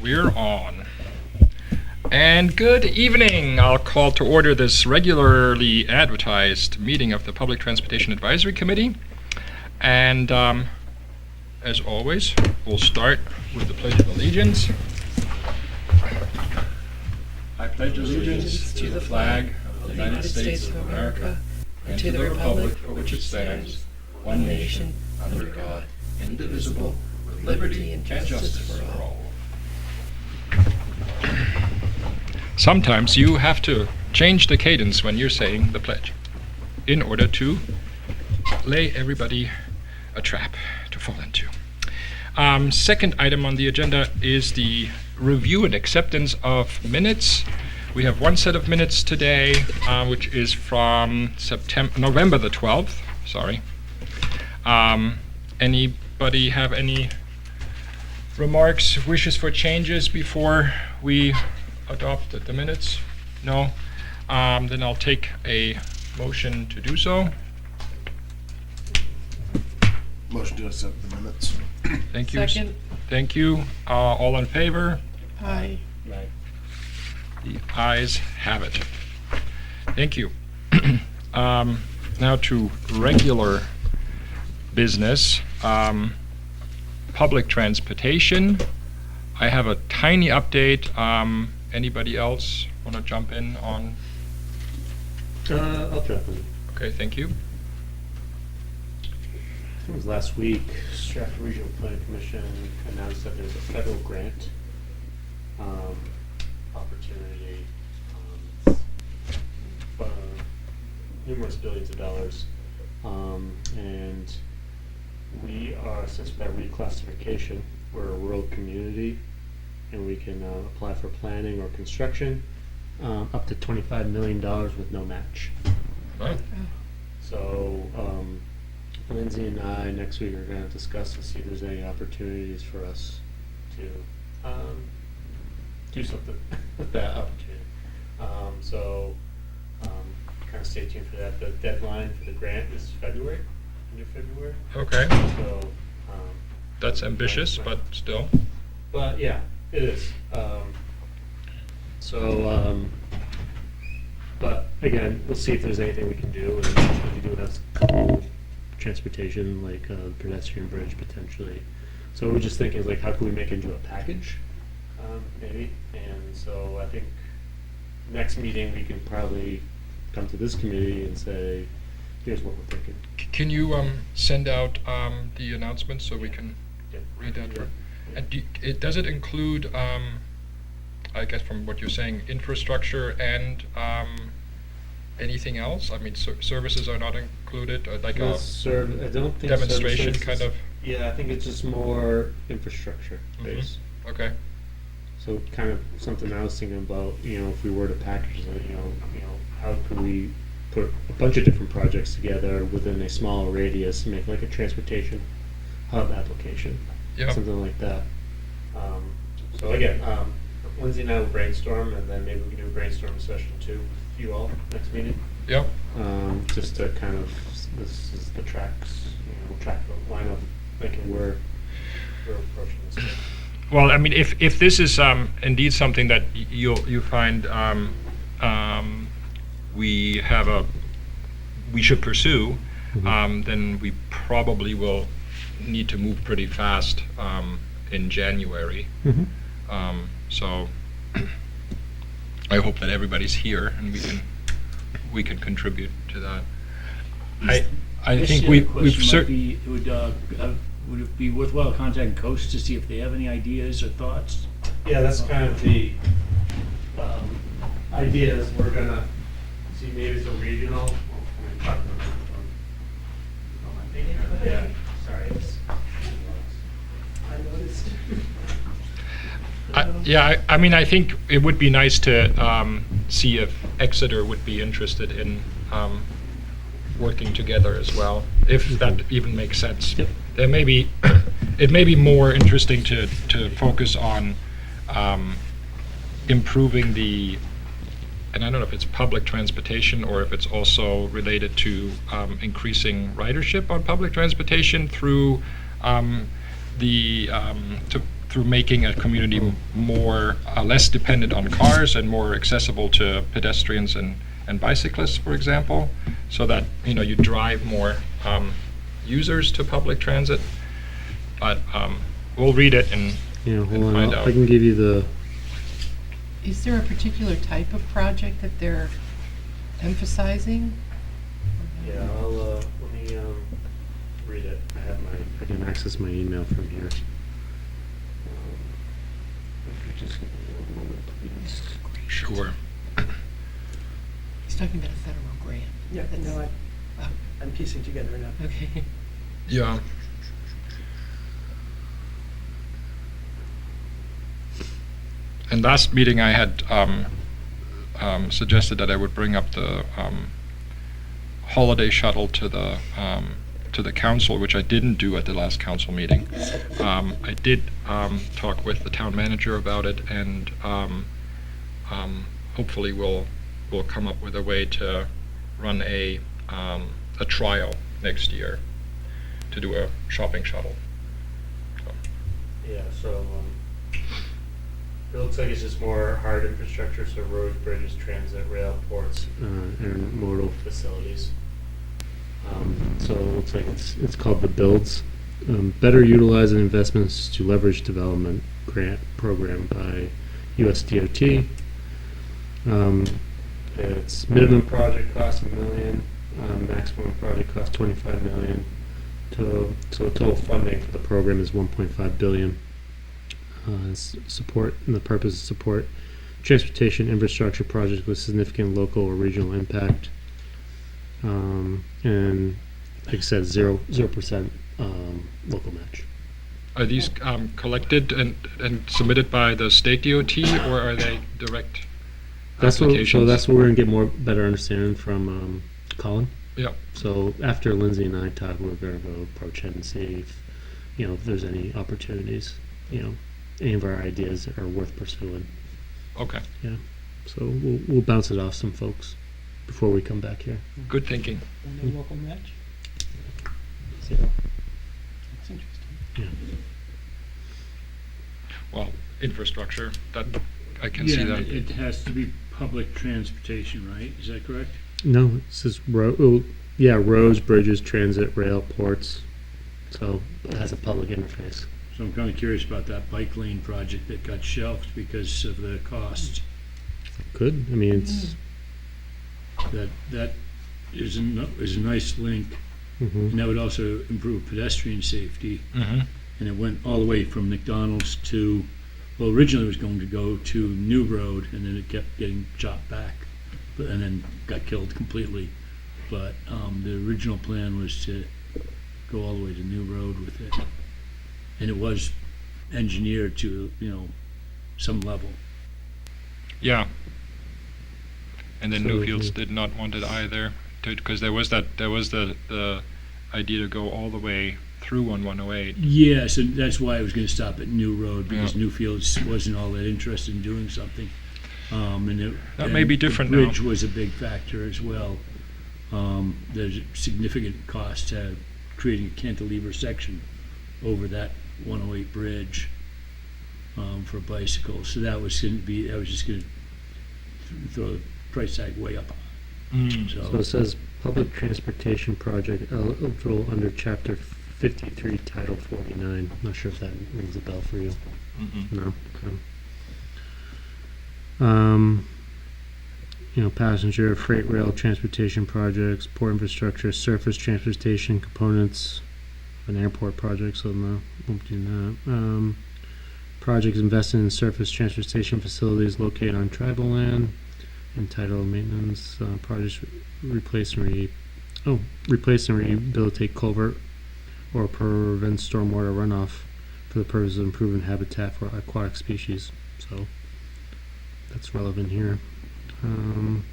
We're on. And good evening. I'll call to order this regularly advertised meeting of the Public Transportation Advisory Committee. And as always, we'll start with the Pledge of Allegiance. I pledge allegiance to the flag of the United States of America and to the republic for which it stands, one nation, under God, indivisible, with liberty and justice for all. Sometimes you have to change the cadence when you're saying the pledge in order to lay everybody a trap to fall into. Second item on the agenda is the review and acceptance of minutes. We have one set of minutes today, which is from November the 12th. Sorry. Anybody have any remarks, wishes for changes before we adopt the minutes? No? Then I'll take a motion to do so. Motion to accept the minutes. Thank you. Second. Thank you. All in favor? Aye. The ayes have it. Thank you. Now to regular business. Public transportation. I have a tiny update. Anybody else want to jump in on? I'll jump in. Okay, thank you. I think it was last week, Stratford Regional Planning Commission announced that there's a federal grant opportunity, numerous billions of dollars, and we are, since that reclassification, we're a rural community, and we can apply for planning or construction up to $25 million with no match. Right. So Lindsay and I next week are going to discuss and see if there's any opportunities for us to do something with that opportunity. Kind of stay tuned for that. The deadline for the grant is February, end of February. Okay. So That's ambitious, but still. But yeah, it is. But again, we'll see if there's anything we can do. And we do have a couple of transportation, like pedestrian bridge potentially. So we're just thinking, like, how can we make it into a package, maybe? And so I think next meeting we can probably come to this committee and say, here's what we're thinking. Can you send out the announcements so we can Yeah. read that? Yeah. And does it include, I guess from what you're saying, infrastructure and anything else? I mean, services are not included, like I a don't think demonstration services- kind of? Yeah, I think it's just more infrastructure based. Okay. So kind of something I was thinking about, if we were to package it, how could we put a bunch of different projects together within a small radius and make like a transportation hub application, Yeah. something like that. So again, Lindsay and I will brainstorm, and then maybe we can do a brainstorming session too with you all next meeting. Yep. Just to kind of, this is the tracks, track the line of thinking we're approaching this. Well, I mean, if this is indeed something that you find we should pursue, then we probably will need to move pretty fast in January. So I hope that everybody's here and we can contribute to that. I think we've would it be worthwhile contacting Coast to see if they have any ideas or thoughts? Yeah, that's kind of the idea, is we're gonna see maybe it's a regional. Yeah, sorry. I noticed. I mean, I think it would be nice to see if Exeter would be interested in working together as well, if that even makes sense. Yep. There may be, it may be more interesting to focus on improving the, and I don't know if it's public transportation or if it's also related to increasing ridership on public transportation through through making a community more less dependent on cars and more accessible to pedestrians and bicyclists, for example, so that you drive more users to public transit. But we'll read it and Hold and on, find out. I can give you the, Is there a particular type of project that they're emphasizing? let me, read it. I can access my email from here. Just one moment, please. Sure. He's talking about a federal grant. Yeah, That's- no, oh, I'm piecing together now. okay. Yeah. And last meeting I had suggested that I would bring up the holiday shuttle to the council, which I didn't do at the last council meeting. I did talk with the town manager about it, and hopefully we'll come up with a way to run a trial next year to do a shopping shuttle. So, Yeah, so, it looks like it's just more hard infrastructure, so roads, bridges, transit, rail, ports, intermodal facilities. So it looks like it's called the builds. Better utilizing investments to leverage development grant program by USDOT. It's minimum project cost $1 million, maximum project cost $25 million. So total funding for the program is $1.5 billion. Support, and the purpose is support transportation infrastructure projects with significant local or regional impact. And like I said, 0% local match. are these collected and submitted by the state DOT, or are they direct applications? So that's what we're gonna get better understanding from Colin. Yeah. So after Lindsay and I talk, we're gonna go approach him and see if if there's any opportunities, any of our ideas are worth pursuing. Okay. So we'll bounce it off some folks before we come back here. Good thinking. No local match? Zero. That's interesting. Yeah. Well, infrastructure, that I can see Yeah, that. it has to be public transportation, right? Is that correct? No, it says roads, bridges, transit, rail, ports. So it has a public interface. So I'm kind of curious about that bike lane project that got shelved because of the cost. Good. I mean, it's. That is a nice link, Mhm. and that would also improve pedestrian safety. Mm-hmm. And it went all the way from McDonald's to, well, originally it was going to go to New Road, and then it kept getting chopped back, and then got killed completely. But the original plan was to go all the way to New Road with it, and it was engineered to some level. Yeah. And then So, Newfields did not want it either, because there was the idea to go all the way through on 108. Yes, and that's why I was going to stop at New Road, because Newfields wasn't all that interested in doing something. That may be different the now. bridge was a big factor as well. There's a significant cost to creating a cantilever section over that 108 bridge for bicycles. So that was just going to throw the price tag way up. So it says public transportation project eligible under chapter 53, title 49. Not sure if that rings a bell for you. Mm-mm. No. Okay. Passenger, freight rail transportation projects, port infrastructure, surface transportation components, an airport project, so no, won't do that. Projects invested in surface transportation facilities located on tribal land, entitled maintenance, projects replace and rehabilitate culvert or prevent stormwater runoff for the purpose of improving habitat for aquatic species. So that's relevant here. Sounds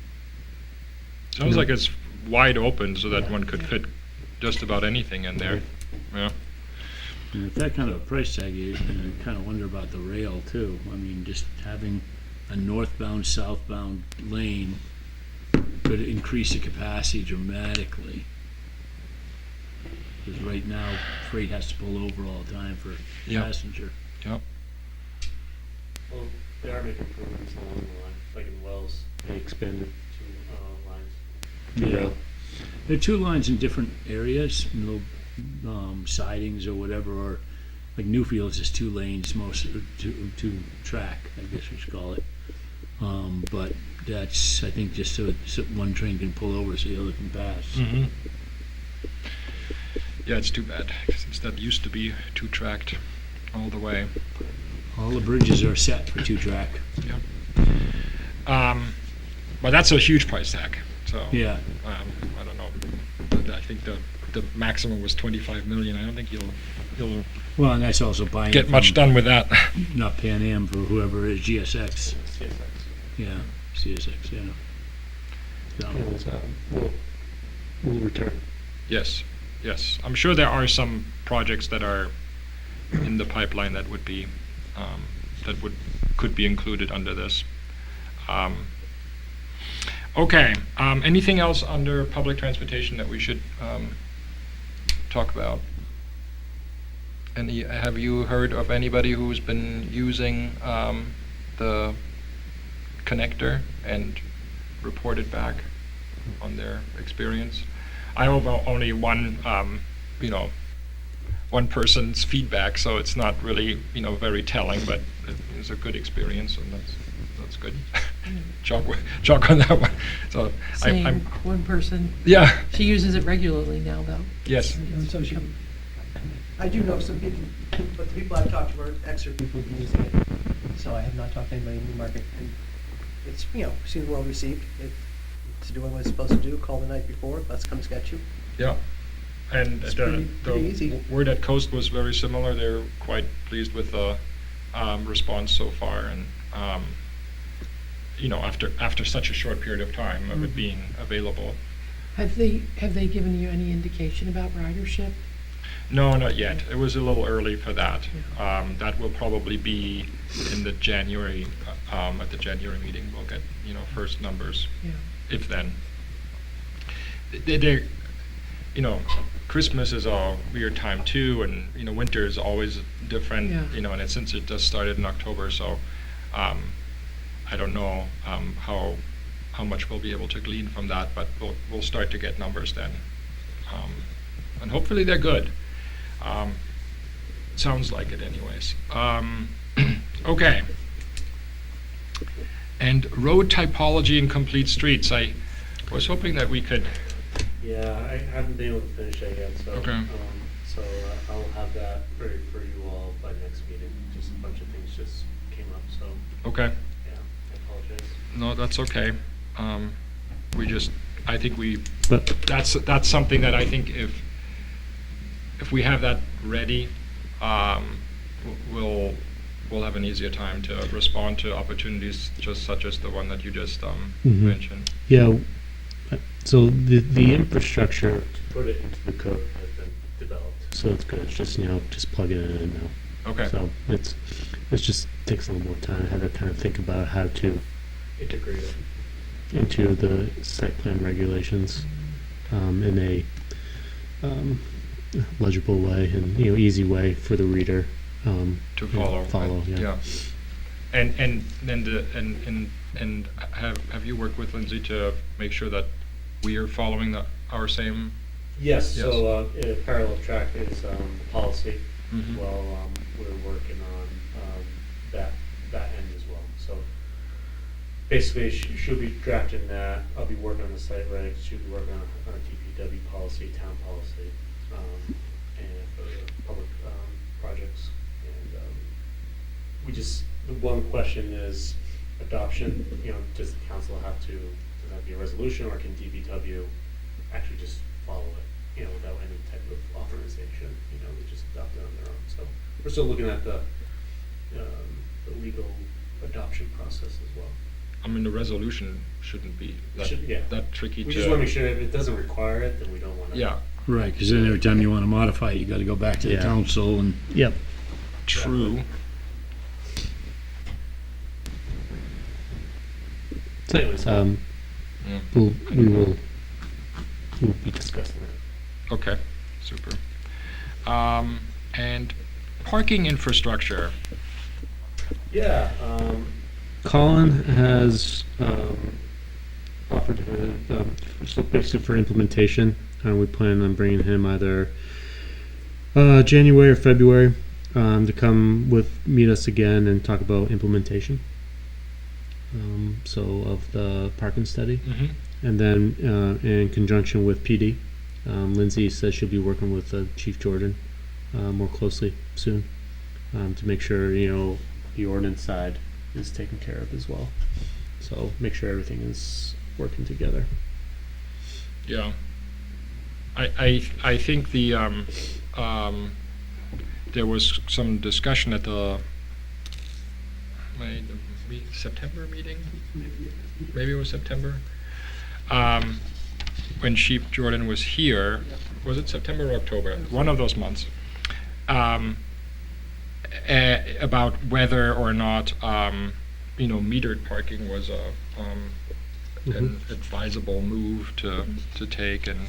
No. like it's wide open so that one could fit just about anything in there. Yeah. And with that kind of a price tag, you kind of wonder about the rail too. I mean, just having a northbound, southbound lane could increase the capacity dramatically. Because right now, freight has to pull over all the time for Yep. passenger. Well, they are making improvements along the line, like in Wells, they expanded two lines. Yeah. There are two lines in different areas, no sidings or whatever, or like Newfields is 2 lanes, most two track, I guess we should call it. But that's, I think, just so one train can pull over so the other can pass. Mm-hmm. Yeah, it's too bad, since that used to be 2-tracked all the way. All the bridges are set for 2-track. But that's a huge price tag, so. Yeah. I don't know, but I think the maximum was 25 million. I don't think you'll Well, and that's also buying get it much from done with that. not Pan Am, for whoever is GSX. CSX. Yeah, CSX, yeah. So, We'll return. Yes, yes. I'm sure there are some projects that are in the pipeline that would be, could be included under this. Okay, anything else under public transportation that we should talk about? Have you heard of anybody who's been using the connector and reported back on their experience? I have only one, one person's feedback, so it's not really, very telling, but it's a good experience, and that's good. Chalk on that one. So Same, I'm one person. yeah. She uses it regularly now, though. Yes. So I do know some people, but the people I've talked to are extra people who've been using it. So I have not talked to anybody in Newmarket. And it's, seems well received. It's doing what it's supposed to do. Call the night before. Bus comes get you. Yeah. And It's the pretty easy. word at Coast was very similar. They're quite pleased with the response so far, and after such a short period of time of it being available. Have they given you any indication about ridership? No, not yet. It was a little early for that. Yeah. That will probably be in the January, at the January meeting. We'll get, first numbers, Yeah. if then. Christmas is a weird time too, and, winter is always different, Yeah. and since it just started in October, so, I don't know, how much we'll be able to glean from that, but we'll start to get numbers then. And hopefully they're good. Sounds like it anyways. Okay. And road typology and complete streets. I was hoping that we could. Yeah, I haven't been able to finish that yet, so. Okay. I'll have that ready for you all by next meeting. Just a bunch of things just came up, so, Okay. yeah, I apologize. No, that's okay. I think But that's something that I think if we have that ready, we'll have an easier time to respond to opportunities just such as the one that you just mentioned. Yeah, so the infrastructure to put it into the code has been developed, so it's good. It's just just plugging it in now. Okay. So it just takes a little more time. I had to kind of think about how to integrate it into the site plan regulations in a legible way and easy way for the reader To follow. Follow, yeah. And have you worked with Lindsay to make sure that we are following our same? Yes, Yes. so parallel track is the policy. Mhm. Well, we're working on that end as well. So basically, she'll be drafting that. I'll be working on the site regs. She'll be working on our DPW policy, town policy, and for the public projects. And the one question is adoption. Does the council have to? Does that be a resolution, or can DPW actually just follow it, without any type of authorization? They just adopt it on their own. So we're still looking at the legal adoption process as well. I mean, the resolution shouldn't be that tricky We to. just want to make sure if it doesn't require it, then we don't want to. Yeah, right, because then every time you want to modify it, you got to go back to the Yeah. council and. Yep. true. So anyways, Yeah. we'll be discussing it. Okay, super. And parking infrastructure. Yeah, Colin has offered so basically for implementation. We plan on bringing him either January or February to come meet us again and talk about implementation. So of the parking study, and then in conjunction with PD, Lindsay says she'll be working with Chief Jordan more closely soon to make sure the ordinance side is taken care of as well. So make sure everything is working together. Yeah. I think the there was some discussion at the September meeting. Maybe it was September. When Chief Jordan was here, was it September or October? One of those months. About whether or not metered parking was an advisable move to take, and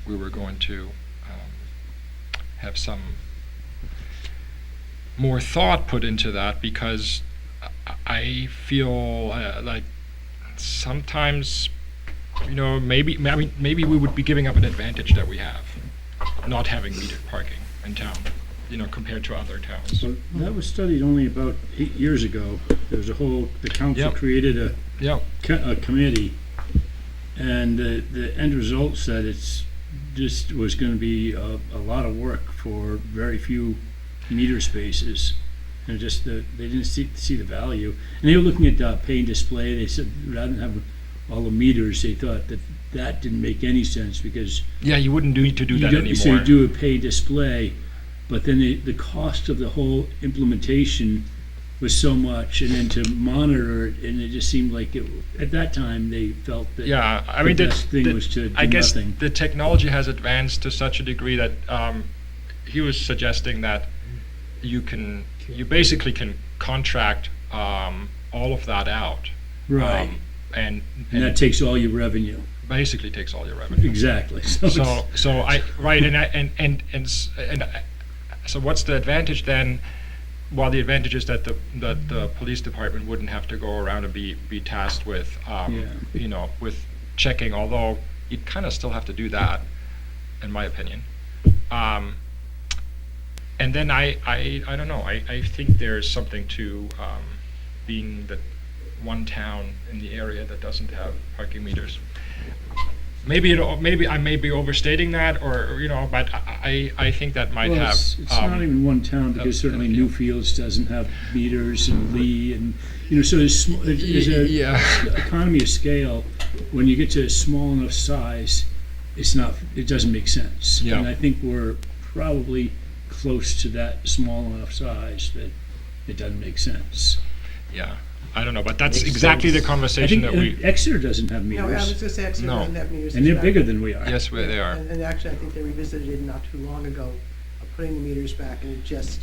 we were going to have some more thought put into that, because I feel like sometimes maybe we would be giving up an advantage that we have, not having metered parking in town, compared to other towns. So that was studied only about 8 years ago. There was the council Yep. created a Yeah. committee, and the end result said it's just was going to be a lot of work for very few meter spaces, and just they didn't see the value. And they were looking at pay and display. They said rather than have all the meters, they thought that didn't make any sense, because Yeah, you wouldn't need to do that anymore. so you do a pay display, but then the cost of the whole implementation was so much, and then to monitor it, and it just seemed like at that time they felt that Yeah, I the mean, best thing was to do I guess nothing. the technology has advanced to such a degree that he was suggesting that you basically can contract all of that out, Right, and that takes all your revenue. basically takes all your revenue. Exactly. So what's the advantage then? Well, the advantage is that the police department wouldn't have to go around and be tasked with with checking, although you'd kind of still have to do that, in my opinion. And then I don't know. I think there's something to being that one town in the area that doesn't have parking meters. Maybe I may be overstating that, or but I think that might Well, have. it's not even one town, because certainly yeah. Newfields doesn't have meters, and Lee, and so there's a Yeah. economy of scale. When you get to a small enough size, it doesn't make sense. Yeah. And I think we're probably close to that small enough size that it doesn't make sense. Yeah, I don't know, but that's Makes exactly sense. the I conversation think that we. Exeter doesn't have No, I was meters, just gonna say, Exeter No. doesn't have meters. and they're as well. bigger than we are. Yes, they are. And actually, I think they revisited it not too long ago, putting the meters back, and it just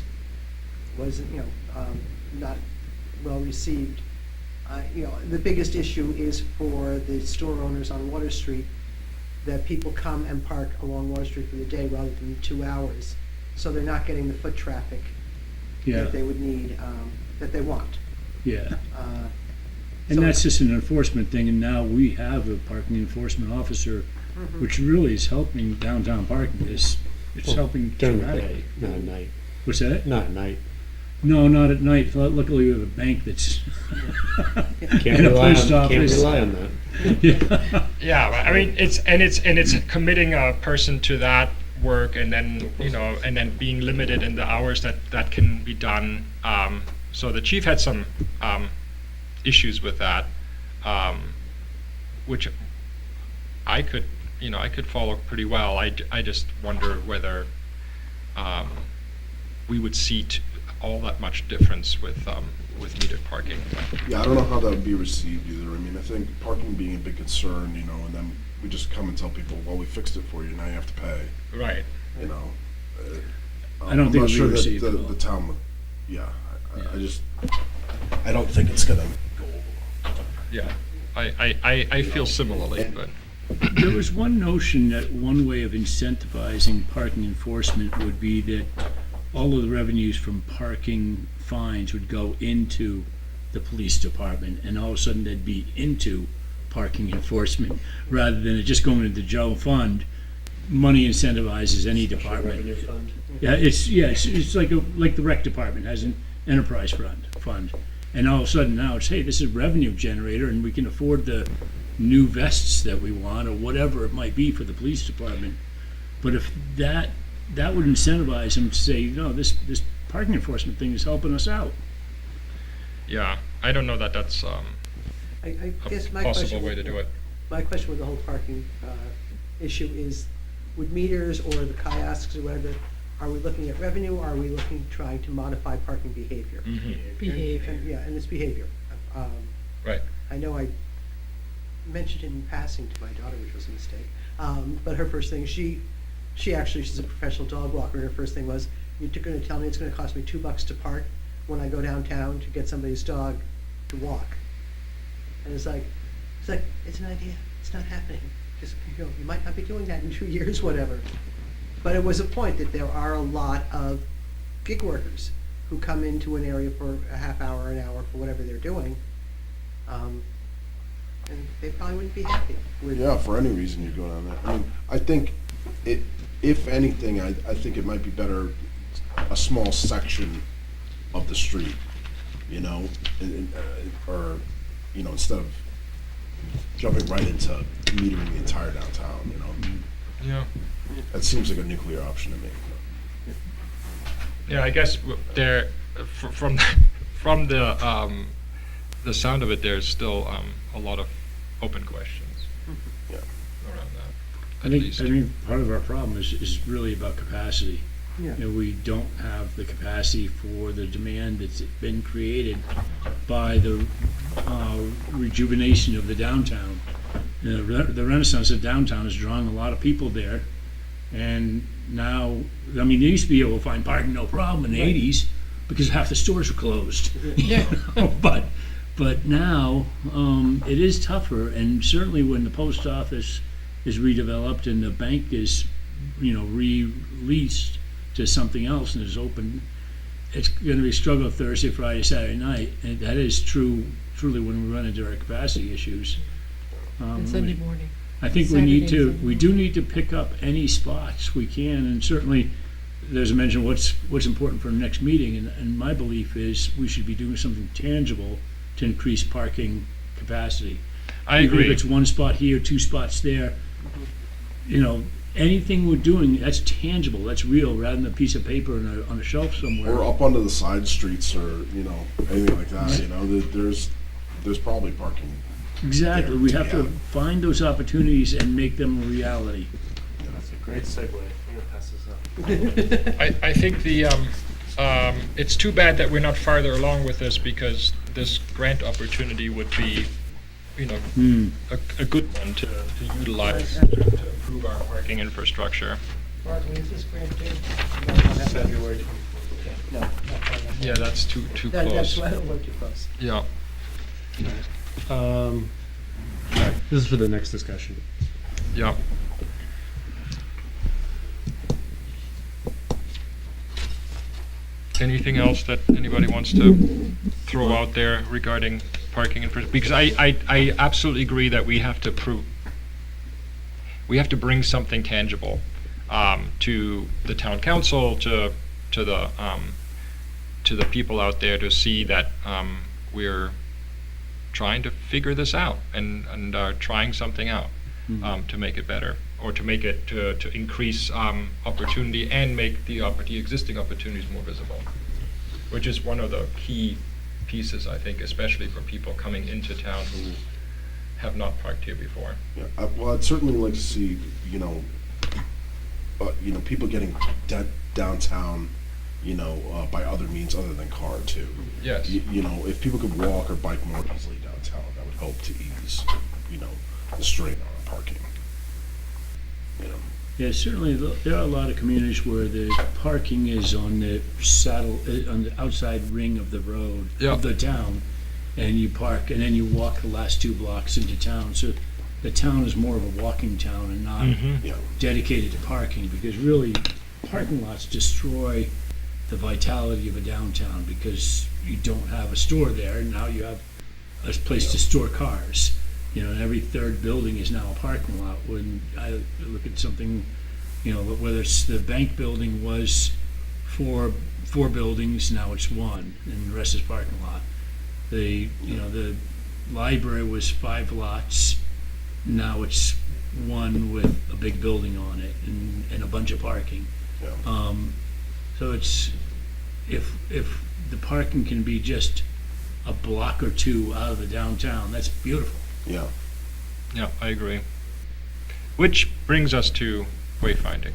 wasn't, not well received. The biggest issue is for the store owners on Water Street, that people come and park along Water Street for the day rather than 2 hours. So they're not getting the foot traffic Yeah, that they would need, that they want. yeah. Uh, And so- that's just an enforcement thing, and now we have a parking enforcement officer, Mhm. which really is helping downtown parking. It's Well, helping during the dramatically. day, not at night. What's that? Not at night. No, not at night. Luckily, we have a bank that's Can't and a rely post on. Can't office. rely on that. Yeah. Yeah, I mean, it's committing a person to that work, and then being limited in the hours that can be done. So the chief had some issues with that, which I could follow pretty well. I just wonder whether we would see all that much difference with metered parking. Yeah, I don't know how that would be received either. I mean, I think parking being a big concern, and then we just come and tell people, well, we fixed it for you, now you have to pay, Right. you know. I don't I'm think not we sure received that it all. the town would, I don't think it's gonna go. Yeah. I feel similarly, but There was one notion that one way of incentivizing parking enforcement would be that all of the revenues from parking fines would go into the police department, and all of a sudden they'd be into parking enforcement, rather than it just going into the general fund. Money incentivizes any department. Revenue fund. It's like the rec department has an enterprise fund, and all of a sudden now it's, hey, this is a revenue generator, and we can afford the new vests that we want, or whatever it might be for the police department. But if that would incentivize them to say, no, this parking enforcement thing is helping us out. Yeah, I don't know that that's I a guess my possible question. way to do it. My question with the whole parking issue is, with meters or the kiosks or whatever, are we looking at revenue, or are we looking, trying to modify parking behavior? Behavior. Yeah, and it's behavior. Right. I know I mentioned in passing to my daughter, which was a mistake, but her first thing, she's a professional dog walker, and her first thing was, you're gonna tell me it's gonna cost me $2 to park when I go downtown to get somebody's dog to walk? And it's like, it's an idea, it's not happening. Just, you might not be doing that in 2 years, whatever. But it was a point that there are a lot of gig workers who come into an area for a half hour, an hour, for whatever they're doing. And they probably wouldn't be happy with. Yeah, for any reason you go down there. I mean, I think if anything, I think it might be better a small section of the street, or, instead of jumping right into metering the entire downtown, Yeah. That seems like a nuclear option to me. Yeah, I guess there, from the sound of it, there's still a lot of open questions Yeah. around that. I At think least. part of our problem is really about capacity. Yeah. We don't have the capacity for the demand that's been created by the rejuvenation of the downtown. The renaissance of downtown is drawing a lot of people there, and now, I mean, they used to be able to find parking no problem in the Right. '80s because half the stores were closed. Yeah. But now it is tougher, and certainly when the post office is redeveloped and the bank is, released to something else and is open, it's going to be a struggle Thursday, Friday, Saturday night, and that is truly when we run into our capacity issues. And Sunday morning. I think Saturday and Sunday we do need to pick up any spots we can, and certainly there's a mention of what's important for the next meeting, and my belief is we should be doing something tangible to increase parking capacity. I Even agree. if it's one spot here, 2 spots there, anything we're doing that's tangible, that's real, rather than a piece of paper on a shelf somewhere. Or up onto the side streets, or anything like that. There's probably parking. Exactly, we have to Yeah. find those opportunities and make them a reality. That's a great segue. I'm gonna pass this up. I think it's too bad that we're not farther along with this, because this grant opportunity would be, a good one to utilize to improve our parking infrastructure. Mark, when is this grant due? February 24th. No, not quite. Yeah, that's too That's close. why I don't look too close. Yeah. All right, this is for the next discussion. Yeah. Anything else that anybody wants to throw out there regarding parking infrastructure? Because I absolutely agree that we have to bring something tangible to the town council, to the people out there, to see that we're trying to figure this out and trying something out to make it better, or to make it to increase opportunity and make the existing opportunities more visible, which is one of the key pieces, I think, especially for people coming into town who have not parked here before. Yeah, well, I'd certainly like to see, people getting downtown, by other means other than car too. Yes. If people could walk or bike more easily downtown, that would help to ease, the strain on parking. Yeah, certainly there are a lot of communities where the parking is on the on the outside ring of the road, Yeah. of the town, and you park and then you walk the last 2 blocks into town. So the town is more of a walking town and not Yeah. dedicated to parking, because really parking lots destroy the vitality of a downtown, because you don't have a store there, and now you have a place to store cars. You know, and every third building is now a parking lot. When I look at something, you know, whether it's the bank building was four buildings, now it's one, and the rest is parking lot. The library was 5 lots, now it's one with a big building on it and a bunch of parking. Yeah. So it's, if the parking can be just a block or two out of the downtown, that's beautiful. Yeah. Yeah, I agree. Which brings us to wayfinding,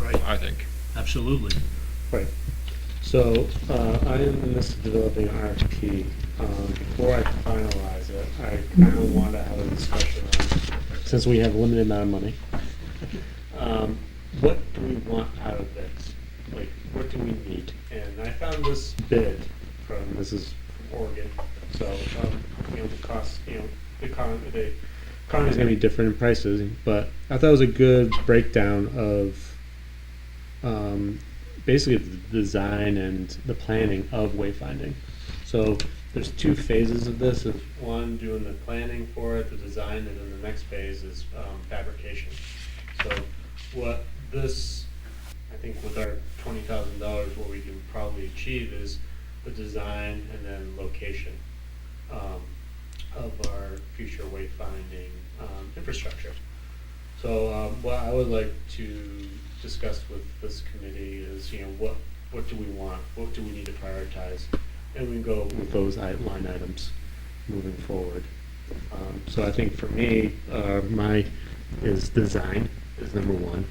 Right. I think. Absolutely. Right. So I am in this developing RFP. Before I finalize it, I kind of want to have a discussion on, since we have a limited amount of money, what do we want out of this? Like, what do we need? And I found this bid this is from Oregon. So, the cost, the economy is going to be different in prices, but I thought it was a good breakdown of basically the design and the planning of wayfinding. So there's 2 phases of this. Is one, doing the planning for it, the design, and then the next phase is fabrication. So what this, I think with our $20,000, what we can probably achieve is the design and then location of our future wayfinding infrastructure. So what I would like to discuss with this committee is, what do we want? What do we need to prioritize? And we can go with those line items moving forward. So I think for me, my is design is number 1.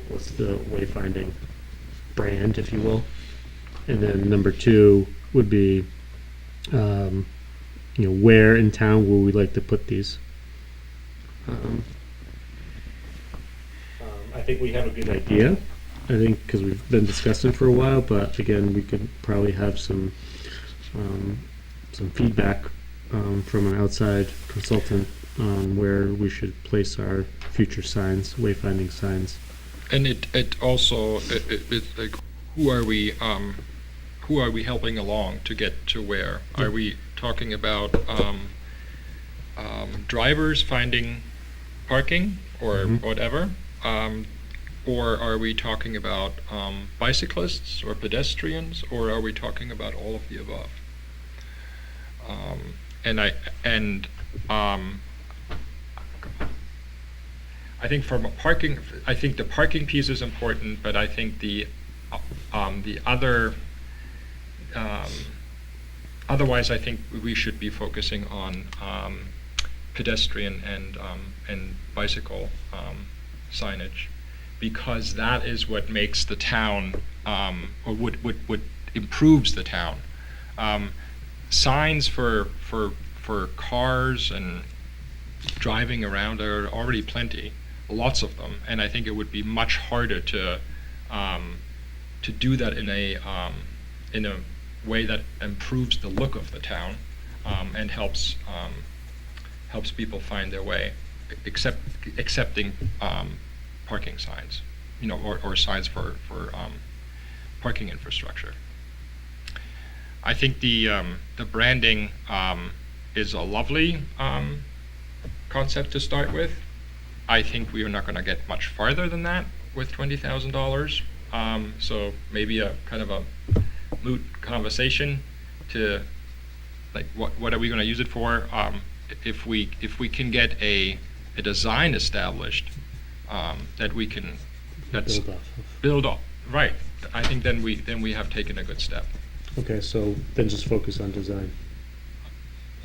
What's the wayfinding brand, if you will? And then number 2 would be, where in town will we like to put these? I think we have a good idea. I think because we've been discussing for a while, but again, we could probably have some feedback from an outside consultant on where we should place our future signs, wayfinding signs. And it also it's like, who are we helping along to get to where? Are we talking about drivers finding parking or whatever? Or are we talking about bicyclists or pedestrians, or are we talking about all of the above? I think from a parking, I think the parking piece is important, but I think the other, otherwise I think we should be focusing on pedestrian and bicycle signage, because that is what makes the town, or what improves the town. Signs for cars and driving around are already plenty, lots of them, and I think it would be much harder to do that in a way that improves the look of the town and helps people find their way, accepting parking signs, or signs for parking infrastructure. I think the branding is a lovely concept to start with. I think we are not going to get much farther than that with $20,000. So maybe a kind of a moot conversation to, like, what are we going to use it for? If we can get a design established that we can build off. Right. I think then we have taken a good step. Okay, so then just focus on design.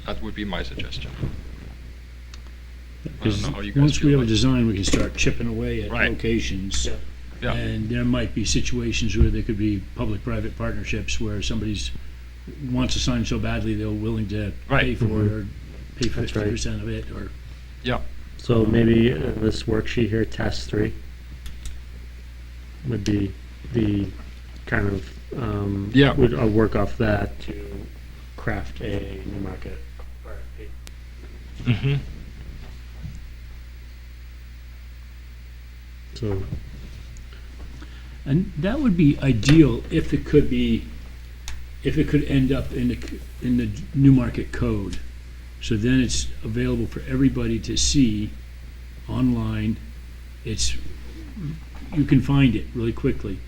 That would be my suggestion. I don't know how you guys Once feel we have a about it. design, we can start chipping away at Right. locations. Yeah. Yeah. And there might be situations where there could be public-private partnerships where somebody's wants a sign so badly they're willing to pay Right. for it, or pay That's 50% of it, or Yeah. So maybe this worksheet here, task 3, would be the kind of Yeah. I'll work off that to craft a Newmarket RFP. Mm-hmm. So And that would be ideal if it could be, if it could end up in the Newmarket code. So then it's available for everybody to see online. It's, you can find it really quickly.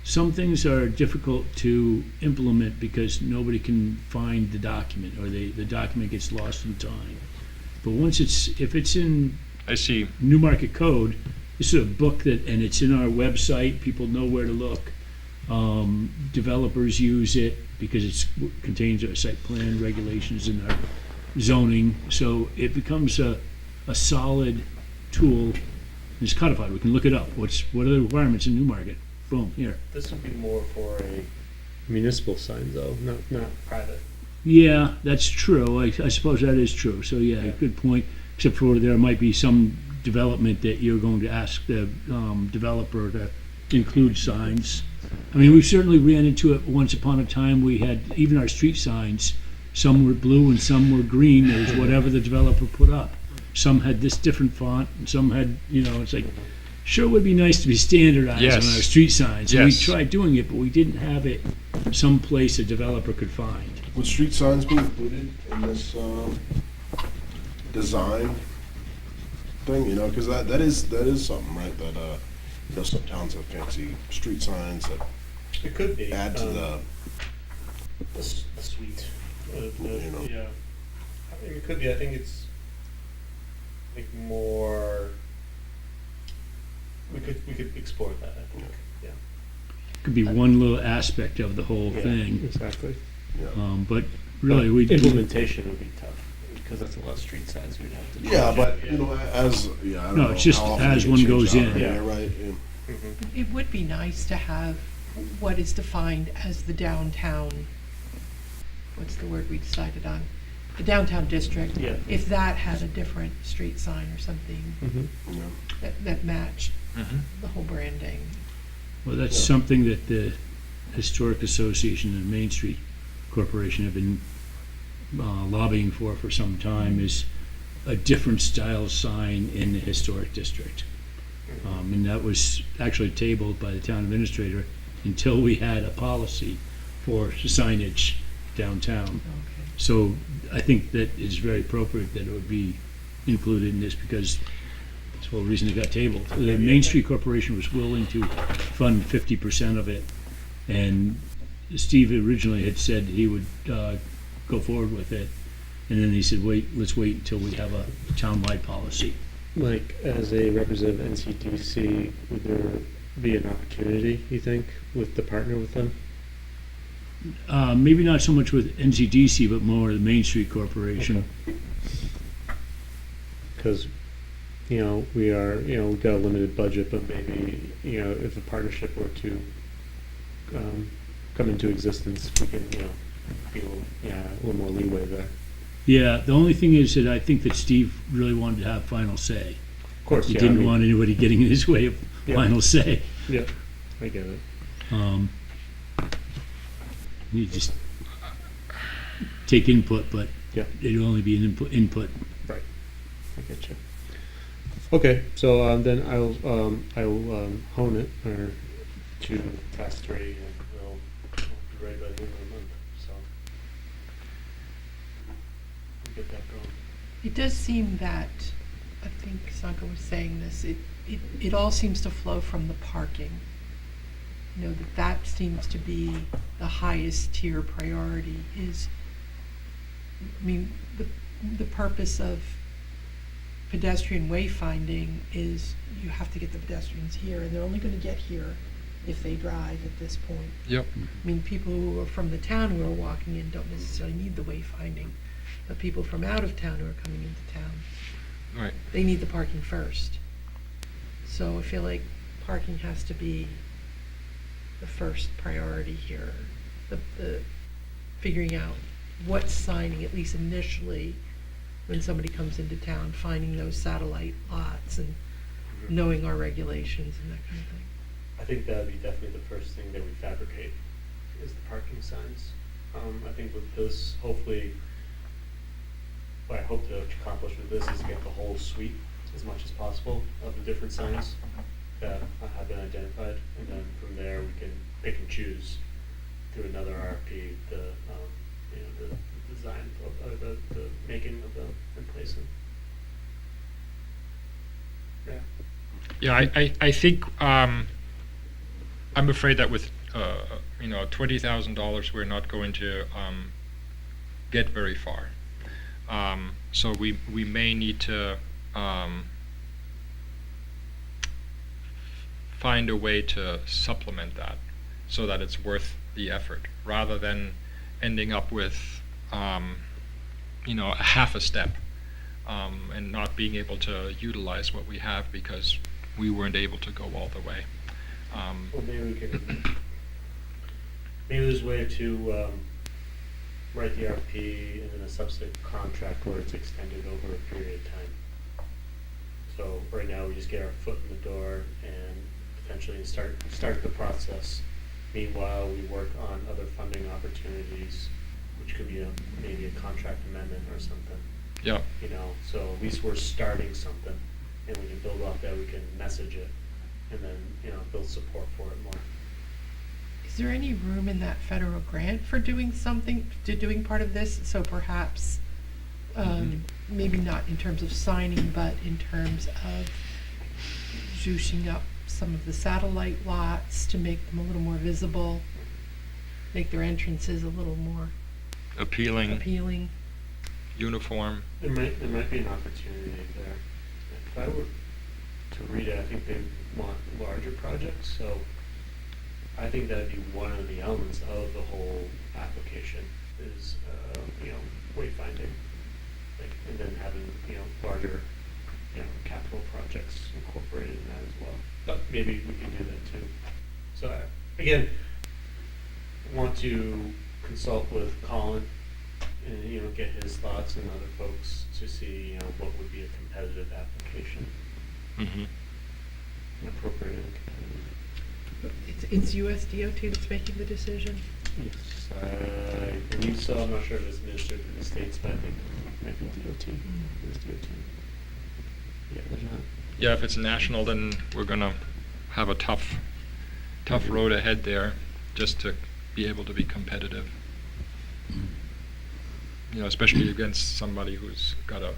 Some things are difficult to implement because nobody can find the document, or the document gets lost in time. But once if it's in I see. Newmarket code, this is a book that, and it's in our website, people know where to look. Developers use it because it contains our site plan regulations and our zoning, so it becomes a solid tool. It's codified, we can look it up, what are the requirements in Newmarket? Boom, here. This would be more for a municipal sign though, not private. Yeah, that's true, I suppose that is true, so yeah, Yeah. good point, except for there might be some development that you're going to ask the developer to include signs. I mean, we certainly ran into it once upon a time, we had, even our street signs, some were blue and some were green, it was whatever the developer put up. Some had this different font, and some had, it's like, sure would be nice to be standardized Yes. on our street signs. And we Yes. tried doing it, but we didn't have it someplace a developer could find. Would street signs be included in this design thing? Because that is something, right? That some towns have fancy street signs that It could be. add to the. a suite. You know. Yeah. I mean, it could be. I think it's more. We could explore that. I think. Yeah. Could be one little aspect of the whole thing. Exactly. But really, we Implementation would be tough because that's a lot of street signs we'd have to. Yeah, change. but Yeah. I don't No, know it's just how often as they one change goes out in. there, Yeah. right? Yeah. Mhm. It would be nice to have what is defined as the downtown, what's the word we decided on? The downtown district. Yeah. If that had a different street sign or something Mhm. Yeah. that matched Mhm. the whole branding. Well, that's Yeah. something that the Historic Association and Main Street Corporation have been lobbying for some time, is a different style sign in the historic district. And that was actually tabled by the town administrator until we had a policy for signage downtown. Okay. So I think that it's very appropriate that it would be included in this, because that's the whole reason it got tabled. The Main Street Corporation was willing to fund 50% of it, and Steve originally had said he would go forward with it, and then he said, let's wait until we have a town-wide policy. Like, as a representative of NCDC, would there be an opportunity, you think, to partner with them? Maybe not so much with NCDC, but more the Main Street Corporation. Because, we are, we've got a limited budget, but maybe, if a partnership were to come into existence, we could, be a little more leeway there. Yeah, the only thing is that I think that Steve really wanted to have final say. Of course, He didn't want anybody getting in his way of Yeah. final say. Yeah, I get it. You just take input, but Yeah. it'll only be an input. I get you. Okay, so then I'll hone it to task 3, and we'll be ready by the end of the month. So we'll get that going. It does seem that, I think Sanka was saying this, it all seems to flow from the parking. That seems to be the highest tier priority is, the purpose of pedestrian wayfinding is you have to get the pedestrians here, and they're only going to get here if they drive at this point. Yep. People who are from the town who are walking in don't necessarily need the wayfinding, but people from out of town who are coming into town, Right. they need the parking first. So I feel like parking has to be the first priority here. The figuring out what's signing, at least initially, when somebody comes into town, finding those satellite lots and knowing our regulations and that kind of thing. I think that would be definitely the first thing that we fabricate is the parking signs. I think with this, hopefully, what I hope to accomplish with this is get the whole suite as much as possible of the different signs. that have been identified, and then from there we can pick and choose through another RFP the design of the making of them and placing. Yeah. Yeah, I think I'm afraid that with $20,000 we're not going to get very far. So we may need to find a way to supplement that so that it's worth the effort, rather than ending up with a half a step and not being able to utilize what we have because we weren't able to go all the way. Well, maybe we can. Maybe there's a way to write the RFP and then a subsequent contract where it's extended over a period of time. So right now we just get our foot in the door and potentially start the process. Meanwhile, we work on other funding opportunities, which could be maybe a contract amendment or something. Yeah. So at least we're starting something, and we can build off that. We can message it, and then build support for it more. Is there any room in that federal grant for doing part of this? So perhaps, maybe not in terms of signing, but in terms of juicing up some of the satellite lots to make them a little more visible, make their entrances a little more appealing. Uniform. There might be an opportunity there. If I were to read it, I think they want larger projects, so I think that'd be one of the elements of the whole application is wayfinding, and then having larger capital projects incorporated in that as well. But maybe we can do that too. So again, I want to consult with Colin and get his thoughts and other folks to see what would be a competitive application, Mm-hmm. appropriate and competitive. It's US DOT that's making the decision. Yes, I believe so. I'm not sure if it's administered through the states, but I think it might be DOT. It's DOT. Yeah, there's not. Yeah, if it's national, then we're gonna have a tough road ahead there, just to be able to be competitive. Especially against somebody who's got a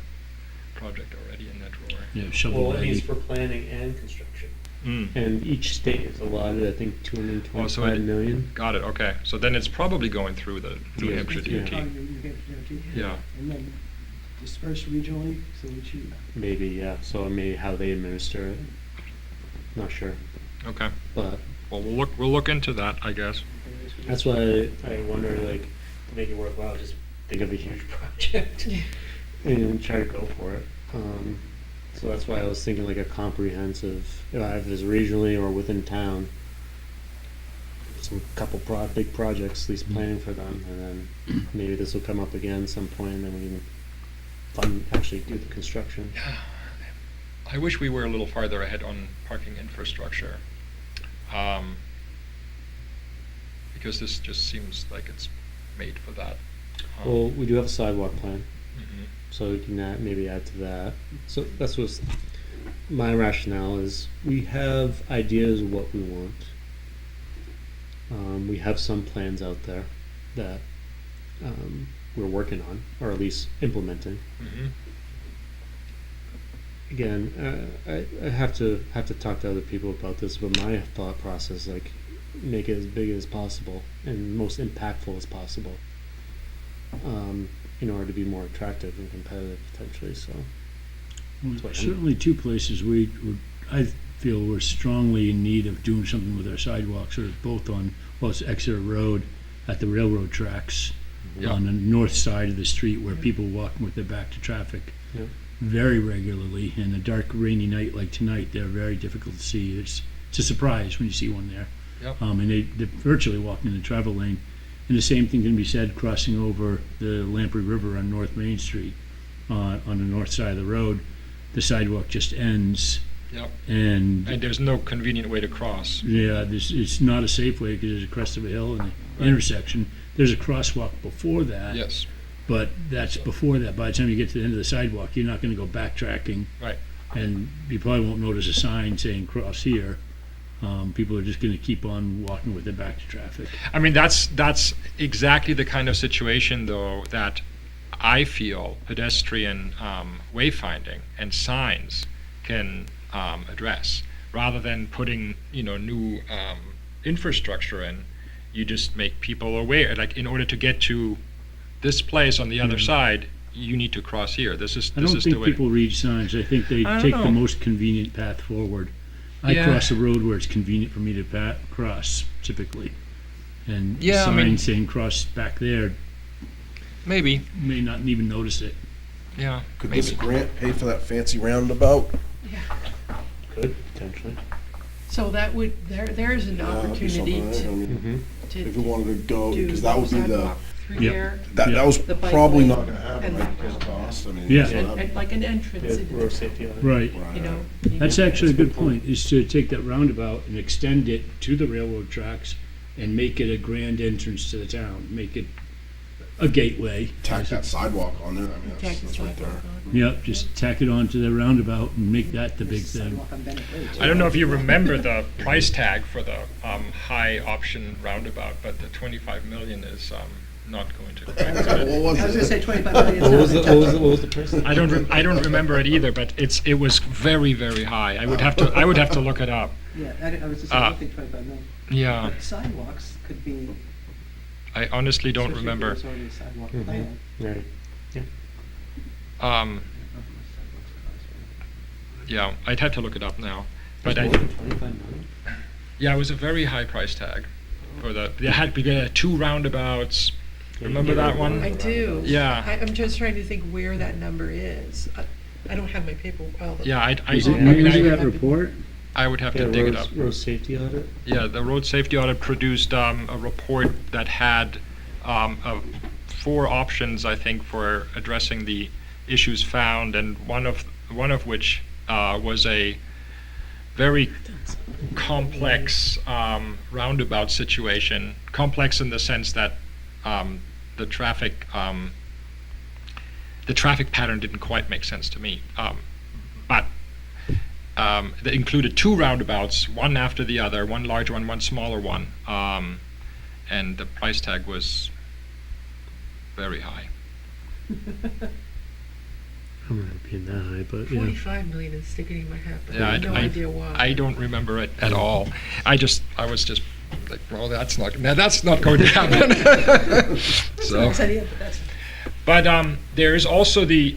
project already in that drawer. Yeah, shovel Well, it means ready. for planning and construction. Mm. And each state is allotted, I think, 225 Oh, so it- million. Got it. Okay, so then it's probably going through the New Yeah. Hampshire Yeah. DOT. Yeah. And then dispersed regionally, so that you. Maybe, yeah. So maybe how they administer it. Not sure, Okay. but Well, we'll look into that, I guess. that's why I wonder, like, to make it worthwhile, just think of a huge project and try to go for it. So that's why I was thinking like a comprehensive, if it's regionally or within town, some couple big projects, at least planning for them, and then maybe this will come up again some point, and then we can actually do the construction. I wish we were a little farther ahead on parking infrastructure, because this just seems like it's made for that. Well, we do have a sidewalk plan, Mhm. so we can maybe add to that. So that's what's my rationale is. We have ideas of what we want. We have some plans out there that we're working on, or at least implementing. Mhm. Again, I have to talk to other people about this, but my thought process, like, make it as big as possible and most impactful as possible, in order to be more attractive and competitive potentially. So Well, That's what I certainly two places I feel we're strongly in need of doing something with our sidewalks, or both on, well, it's Exeter Road at the railroad tracks Yeah. on the north side of the street where people walk with their back to traffic yeah. very regularly. And a dark rainy night like tonight, they're very difficult to see. It's a surprise when you see one there. Yep. And they're virtually walking in the travel lane. And the same thing can be said crossing over the Lamprey River on North Main Street, on the north side of the road. The sidewalk just ends, Yep. and And there's no convenient way to cross. yeah, it's not a safe way because there's a crest of a hill and the intersection. There's a crosswalk before that, Yes. but that's before that. By the time you get to the end of the sidewalk, you're not going to go backtracking Right. And you probably won't notice a sign saying cross here. People are just gonna keep on walking with their back to traffic. I mean, that's exactly the kind of situation, though, that I feel pedestrian wayfinding and signs can address. Rather than putting, new infrastructure in, you just make people aware. Like, in order to get to this place on the other side, you need to cross here. This is I don't the think way. people read signs. I think they I don't take the know. most convenient path forward. I Yeah. cross a road where it's convenient for me to cross, typically. And Yeah, I mean- signs saying cross back there, Maybe, may not even notice it. yeah, Could maybe. this grant pay for that fancy roundabout? Could, potentially. So that would, there's an Yeah, that'd be opportunity something, right? I mean, to if we wanted to go, do because that would be the, sidewalk through Yep. there. that Yeah. was The bike probably lane not gonna happen, and- right, because of cost, I mean. Yeah. so And, that- and like an entrance Yeah, into road the, safety on it. Right. you know. That's actually a good point, is to take that roundabout and extend it to the railroad tracks and make it a grand entrance to the town, make it a gateway. Tack that sidewalk on there, I mean, Tack that's the right there. sidewalk on. Yep, just tack it onto the roundabout and make that the big thing. Sidewalk on Bennett Road, too. I don't know if you remember the price tag for the high option roundabout, but the 25 million is not going to. What was I was gonna it? say 25 million. What was the price? I don't remember it either, but it was very, very high. I would have to look it up. Yeah, I was just saying, I don't think 25 million. Yeah, But sidewalks could be. I honestly don't especially if remember. there's already a sidewalk Mhm. plan. Right. Um, yeah, I'd have to look it up now. But More than 25 million? yeah, it was a very high price tag for they had two roundabouts. Remember that one? I do. Yeah. I'm just trying to think where that number is. I don't have my paper, Yeah, Is it I mean, news in I- that report? I would have Yeah, to dig it up. road safety audit. Yeah, the road safety audit produced a report that had 4 options, I think, for addressing the issues found, and one of which was a very complex roundabout situation. Complex in the sense that the traffic pattern didn't quite make sense to me, but. That included 2 roundabouts, one after the other, one large one, one smaller one, and the price tag was very high. I'm not being that high, but yeah. 45 million is sticking in my head, but Yeah, I have no idea why. I don't remember it at all. I was just like, well, that's not going to happen. That's a So. nice idea, but that's. But there is also the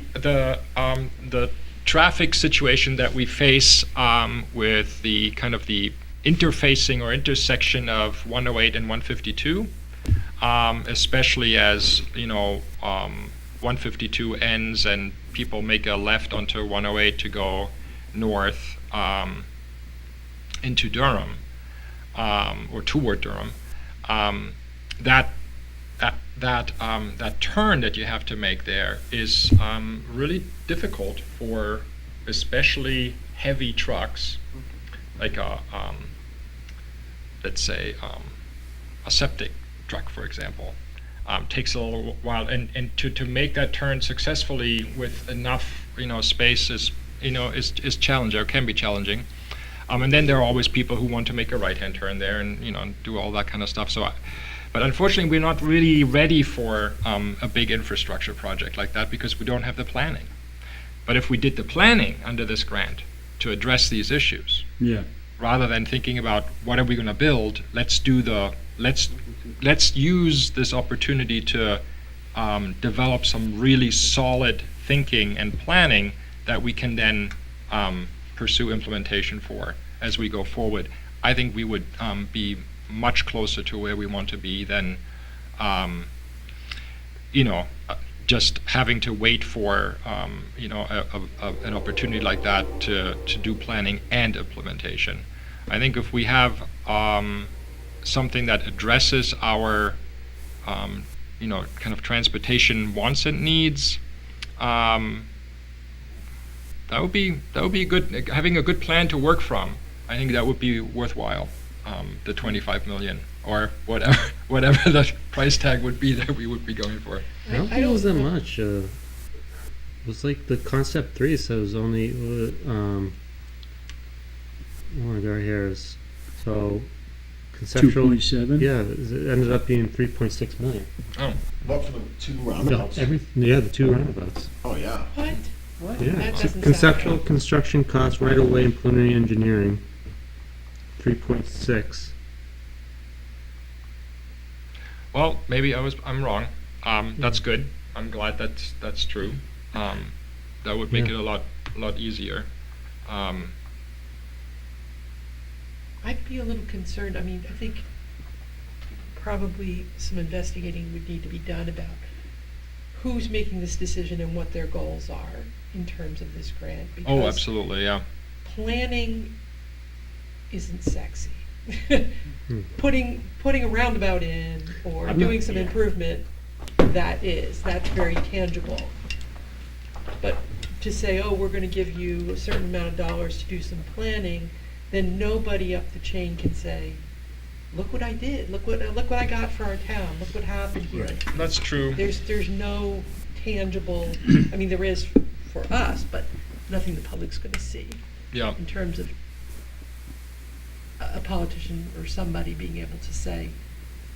traffic situation that we face with the kind of the interfacing or intersection of 108 and 152, especially as 152 ends and people make a left onto 108 to go north into Durham or toward Durham. That turn that you have to make there is really difficult for especially heavy trucks, like let's say a septic truck, for example. Takes a little while, and to make that turn successfully with enough space is challenging, or can be challenging. And then there are always people who want to make a right-hand turn there and do all that kind of stuff. But unfortunately, we're not really ready for a big infrastructure project like that because we don't have the planning. But if we did the planning under this grant to address these issues, Yeah. rather than thinking about what are we going to build, let's use this opportunity to develop some really solid thinking and planning that we can then pursue implementation for as we go forward. I think we would be much closer to where we want to be than just having to wait for an opportunity like that to do planning and implementation. I think if we have something that addresses our kind of transportation wants and needs, that would be good. Having a good plan to work from, I think that would be worthwhile. The 25 million or whatever the price tag would be that we would be going for. I don't think it was that much. was like the concept 3 says only oh my god, here is so conceptual. 2.7? Yeah, it ended up being 3.6 million. Oh, What, for the two The, roundabouts? the two roundabouts. Oh, yeah. What? What? Yeah, That doesn't sound conceptual right. construction costs, right of way and preliminary engineering, 3.6. well, maybe I'm wrong. That's good. I'm glad that's true. That would make Yeah. it a lot easier. I'd be a little concerned. I mean, I think probably some investigating would need to be done about who's making this decision and what their goals are in terms of this grant. Oh, Because absolutely, yeah. planning isn't sexy. Putting a roundabout in or I'm doing not- some yeah. improvement, that's very tangible. But to say, oh, we're gonna give you a certain amount of dollars to do some planning, then nobody up the chain can say, look what I did, look what I got for our town, look what happened here. Right. That's true. There's no tangible, I mean, there is for us, but nothing the public's gonna see Yeah. in terms of a politician or somebody being able to say,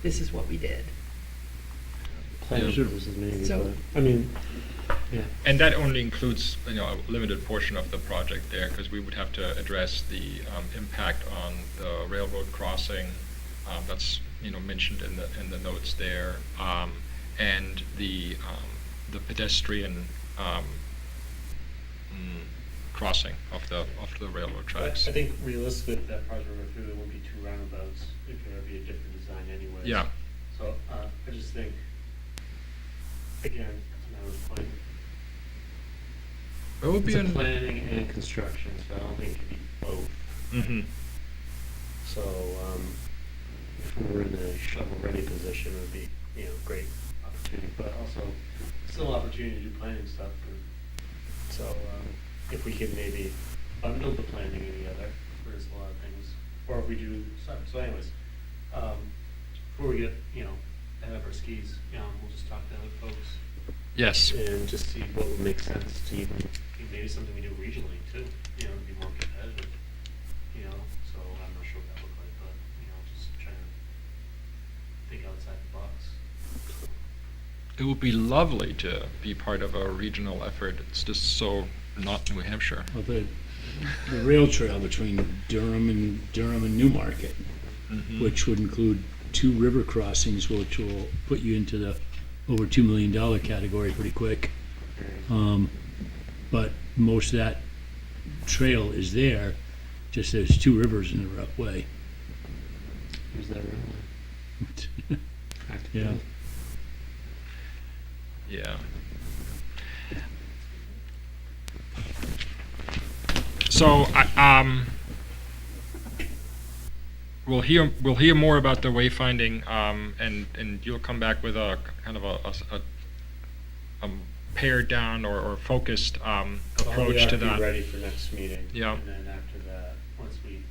this is what we did. Planning Sure. purposes maybe, So- but, I mean, yeah. And that only includes, a limited portion of the project there, because we would have to address the impact on the railroad crossing. That's, mentioned in the notes there, and the pedestrian crossing of the railroad tracks. I think realistically, if that project were through, there would be two roundabouts. It could be a different design anyways. Yeah. So I just think, again, to Matt's point, It would it's be a planning and construction, so I don't think it could be both. Mm-hmm. So if we were in a shovel-ready position, it would be, great opportunity, but also still opportunity to do planning stuff. So if we could maybe bundle the planning together, there's a lot of things, or if we do stuff. So anyways, before we get, ahead of our skis, we'll just talk to other folks Yes. and just see what would make sense to even, maybe something we do regionally too, to be more competitive, so I'm not sure what that look like, but, just trying to think outside the box. It would be lovely to be part of a regional effort. It's just so not New Hampshire. Well, the rail trail between Durham and Newmarket, Mhm. which would include 2 river crossings, which will put you into the over $2 million category pretty quick. But most of that trail is there, just there's 2 rivers in the way. Use that railway. Yeah. Yeah. So we'll hear more about the wayfinding, and you'll come back with a kind of a pared down or focused approach to that. Be ready for next meeting. Yeah. And then after that, once we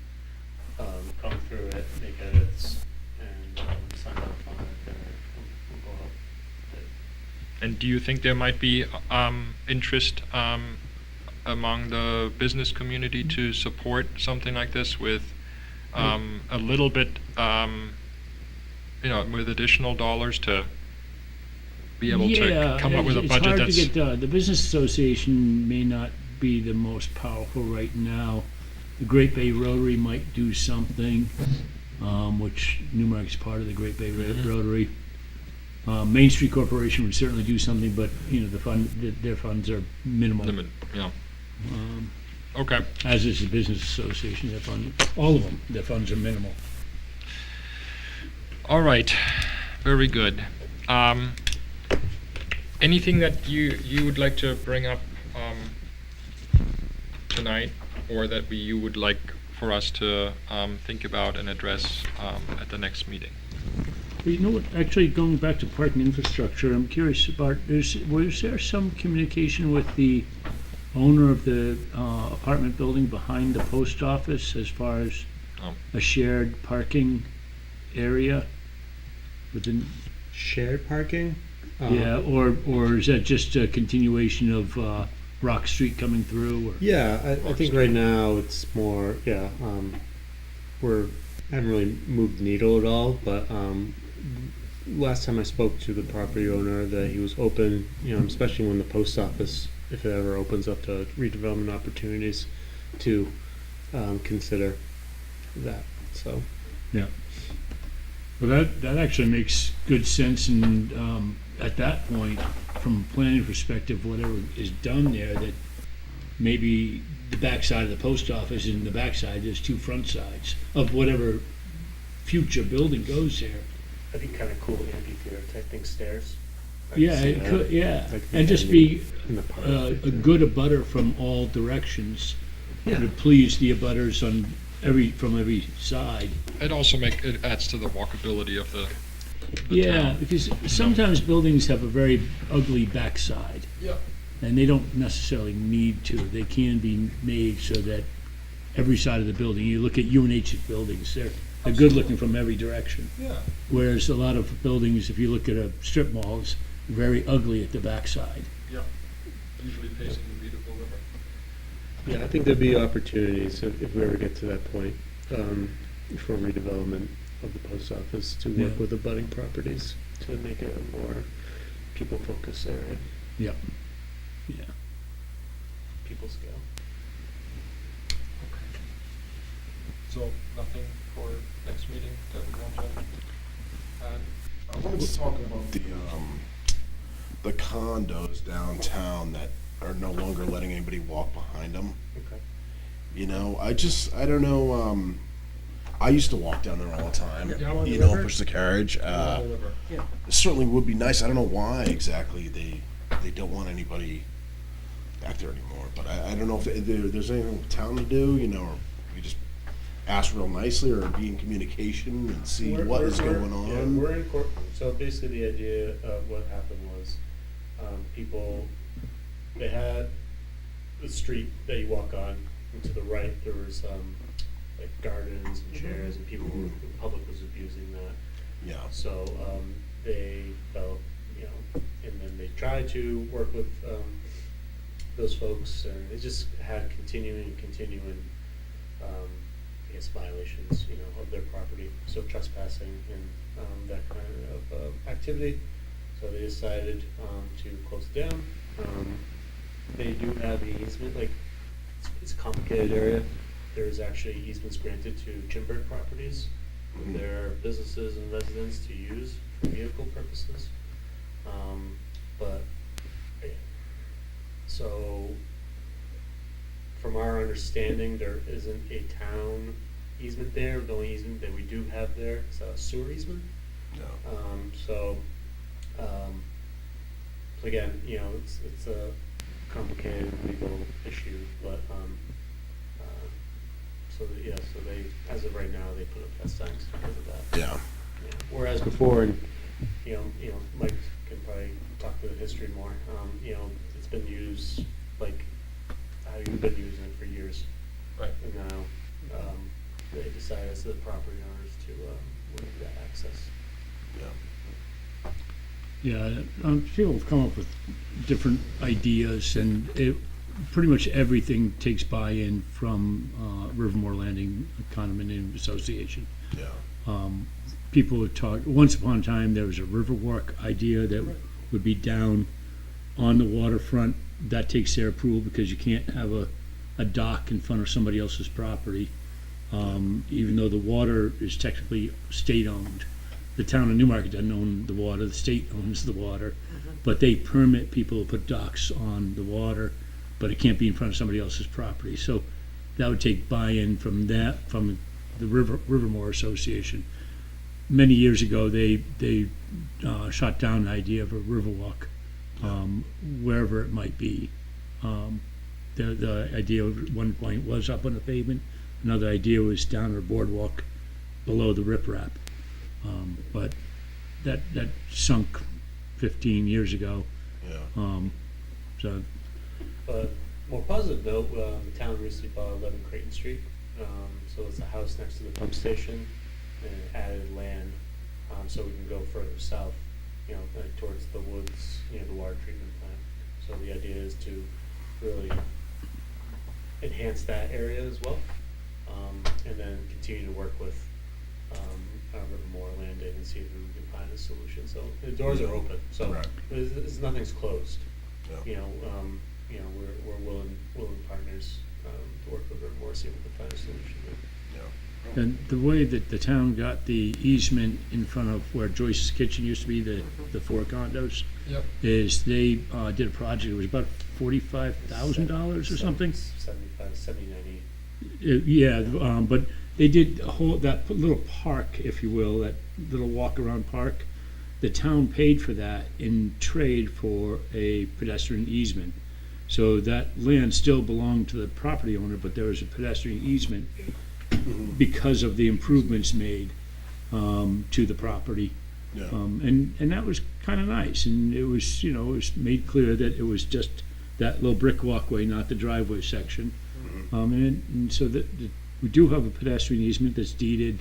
come through it, make edits, and sign off on it, then we'll go up. And do you think there might be interest among the business community to support something like this with a little bit, with additional dollars to be able to come up with a budget that's... It's hard to get done. The Business Association may not be the most powerful right now. The Great Bay Rotary might do something, which Newmarket's part of the Great Bay Rotary. Main Street Corporation would certainly do something, but their funds are minimal. Yeah. Okay. As is the Business Association, all of them, their funds are minimal. All right. Very good. Anything that you would like to bring up tonight, or that you would like for us to think about and address at the next meeting? Well, you know what, actually, going back to parking infrastructure, I'm curious about, was there some communication with the owner of the apartment building behind the post office as far as a shared parking area within, Shared parking? Yeah, or is that just a continuation of Rock Street coming through? Or? Yeah, I think right now it's more, yeah, haven't really moved the needle at all, but last time I spoke to the property owner that he was open, especially when the post office, if it ever opens up to redevelopment opportunities, to consider that, so. Yeah. Well, that actually makes good sense, and at that point, from a planning perspective, whatever is done there, that maybe the backside of the post office and the backside, there's two front sides of whatever future building goes there. That'd be kind of cool, amphitheater type thing, stairs. Yeah, it could, yeah, Like and just be in the park. a good abutter from all directions. Yeah. To please the abutters from every side. It adds to the walkability of the Yeah, town. because sometimes buildings have a very ugly backside. Yeah. And they don't necessarily need to. They can be made so that every side of the building, you look at UNH's buildings, they're good looking from every direction. Yeah. Whereas a lot of buildings, if you look at a strip malls, very ugly at the backside. Yeah. Usually facing the beautiful river. Yeah, I think there'd be opportunities if we ever get to that point, for redevelopment of the post office to work Yeah. with the budding properties to make it a more people-focused area, Yeah. Yeah. people scale. So nothing for next meeting that we want to add? I wanted to talk about the condos downtown that are no longer letting anybody walk behind them. Okay. I don't know, I used to walk down there all the time, Yeah, along the push river? the carriage. It certainly would be nice. I don't know why exactly they don't want anybody back there anymore, but I don't know if there's anything with town to do, or we just ask real nicely or be in communication and see what is going on. Yeah, we're in court. So basically, the idea of what happened was, people, they had the street that you walk on, and to the right there was like gardens and chairs, and people the public was abusing that. Yeah. So they felt, and then they tried to work with those folks, and they just had continuing, I guess, violations, of their property, so trespassing and that kind of activity. So they decided to close it down. They do have the easement, it's a complicated area. There's actually easements granted to Chimberg properties for their businesses and residents to use for vehicle purposes. But so from our understanding, there isn't a town easement there. The only easement that we do have there is a sewer easement. No. So again, it's a complicated legal issue, but so they, as of right now, they put up fence signs because of that. Yeah. Yeah. Whereas before, and Mike can probably talk to the history more. It's been used like how you've been using it for years, Right. and now they decided as the property owners to remove that access. Yeah. Yeah, people have come up with different ideas, and pretty much everything takes buy-in from Rivermore Landing Condominium Association. Yeah. People would talk, once upon a time, there was a Riverwalk idea that would be down on the waterfront. That takes their approval because you can't have a dock in front of somebody else's property, even though the water is technically state-owned. The town of Newmarket doesn't own the water, the state owns the water, but they permit people to put docks on the water, but it can't be in front of somebody else's property. So that would take buy-in from the Rivermore Association. Many years ago, they shot down the idea of a Riverwalk, wherever it might be. The idea at one point was up on the pavement. Another idea was down the boardwalk below the riprap. But that sunk 15 years ago. Yeah. So But more positive note, the town recently bought 11 Creighton Street. So it's a house next to the pump station, and it added land so we can go further south like towards the woods, the water treatment plant. So the idea is to really enhance that area as well, and then continue to work with Rivermore Landing and see if we can find a solution. So the doors are open, so Right. nothing's closed. Yeah. We're willing partners to work with Rivermore, see if we can find a solution. Yeah. And the way that the town got the easement in front of where Joyce's Kitchen used to be, the four condos, Yep. is they did a project, it was about $45,000 or something. 75, 70, 90. Yeah, but they did a whole, that little park, if you will, that little walk-around park. The town paid for that in trade for a pedestrian easement. So that land still belonged to the property owner, but there was a pedestrian easement because of the improvements made to the property. Yeah. And that was kind of nice, and it was, it was made clear that it was just that little brick walkway, not the driveway section. And so that we do have a pedestrian easement that's deeded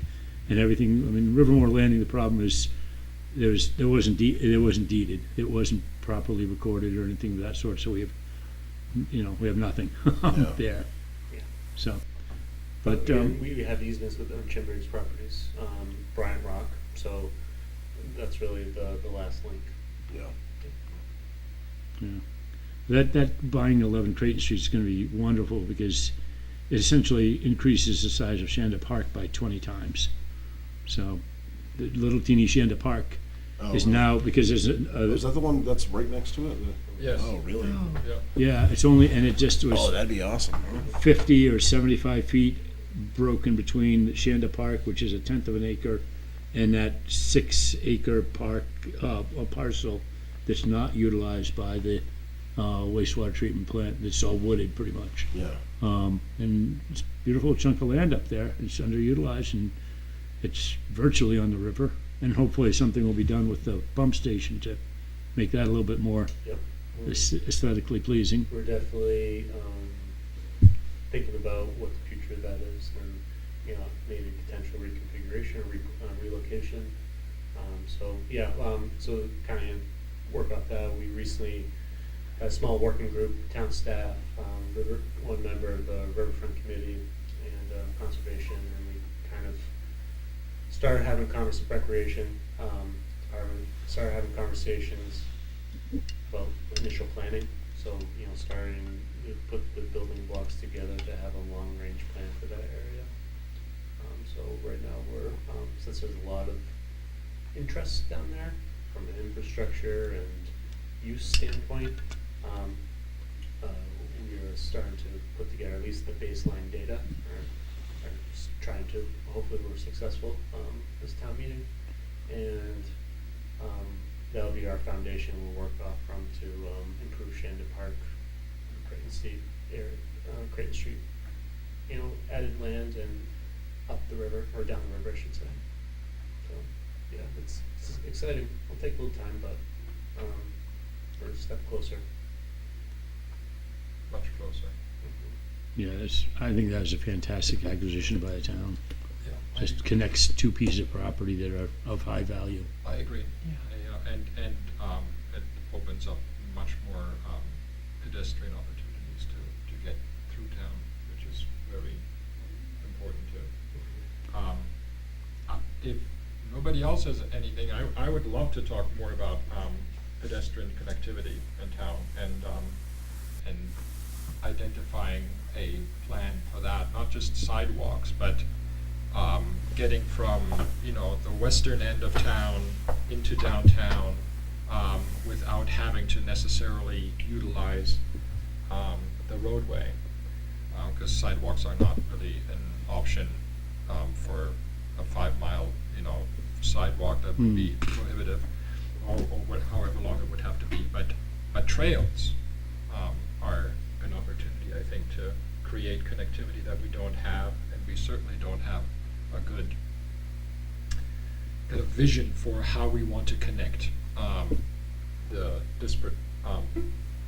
and everything. I mean, Rivermore Landing, the problem is it wasn't deeded. It wasn't properly recorded or anything of that sort. So we have, we have nothing Yeah. there. Yeah. So, but we have easements with Chimbriggs properties, Bryant Rock, so that's really the last link. Yeah. that buying 11 Creighton Street is going to be wonderful because it essentially increases the size of Shanda Park by 20 times. So the little teeny Shanda Park Oh, is really? now, because there's Is that the one that's right next to it? Yes. Oh, really? Yep. yeah, it's only, and it just Oh, was that'd be awesome. Huh? 50 or 75 feet broken between Shanda Park, which is a tenth of an acre, and that 6-acre park, a parcel that's not utilized by the wastewater treatment plant. It's all wooded pretty much. Yeah. And it's a beautiful chunk of land up there. It's underutilized, and it's virtually on the river. And hopefully something will be done with the pump station to make that a little bit more Yep. aesthetically pleasing. We're definitely thinking about what the future of that is, and maybe potential reconfiguration or relocation. So kind of work off that. We recently had a small working group, town staff, one member of the Riverfront Committee, and conservation, and we kind of started having recreation department started having conversations about initial planning. So starting to put the building blocks together to have a long range plan for that area. So right now we're since there's a lot of interest down there from an infrastructure and use standpoint, we are starting to put together at least the baseline data, or trying to. Hopefully we're successful this town meeting, and that'll be our foundation. We'll work off from to improve Shanda Park, Creighton Street, Creighton Street, added land and up the river, or down the river, I should say. So yeah, it's exciting. It'll take a little time, but we're a step closer. Much closer. Yeah, I think that was a fantastic acquisition by the town. Yeah. Just connects two pieces of property that are of high value. I agree. Yeah. And it opens up much more pedestrian opportunities to get through town, which is very important too. If nobody else has anything, I would love to talk more about pedestrian connectivity in town and identifying a plan for that, not just sidewalks, but getting from the western end of town into downtown without having to necessarily utilize the roadway, because sidewalks are not really an option for a 5-mile sidewalk. That would be prohibitive, or however long it would have to be. But trails are an opportunity, I think, to create connectivity that we don't have, and we certainly don't have a good kind of vision for how we want to connect the disparate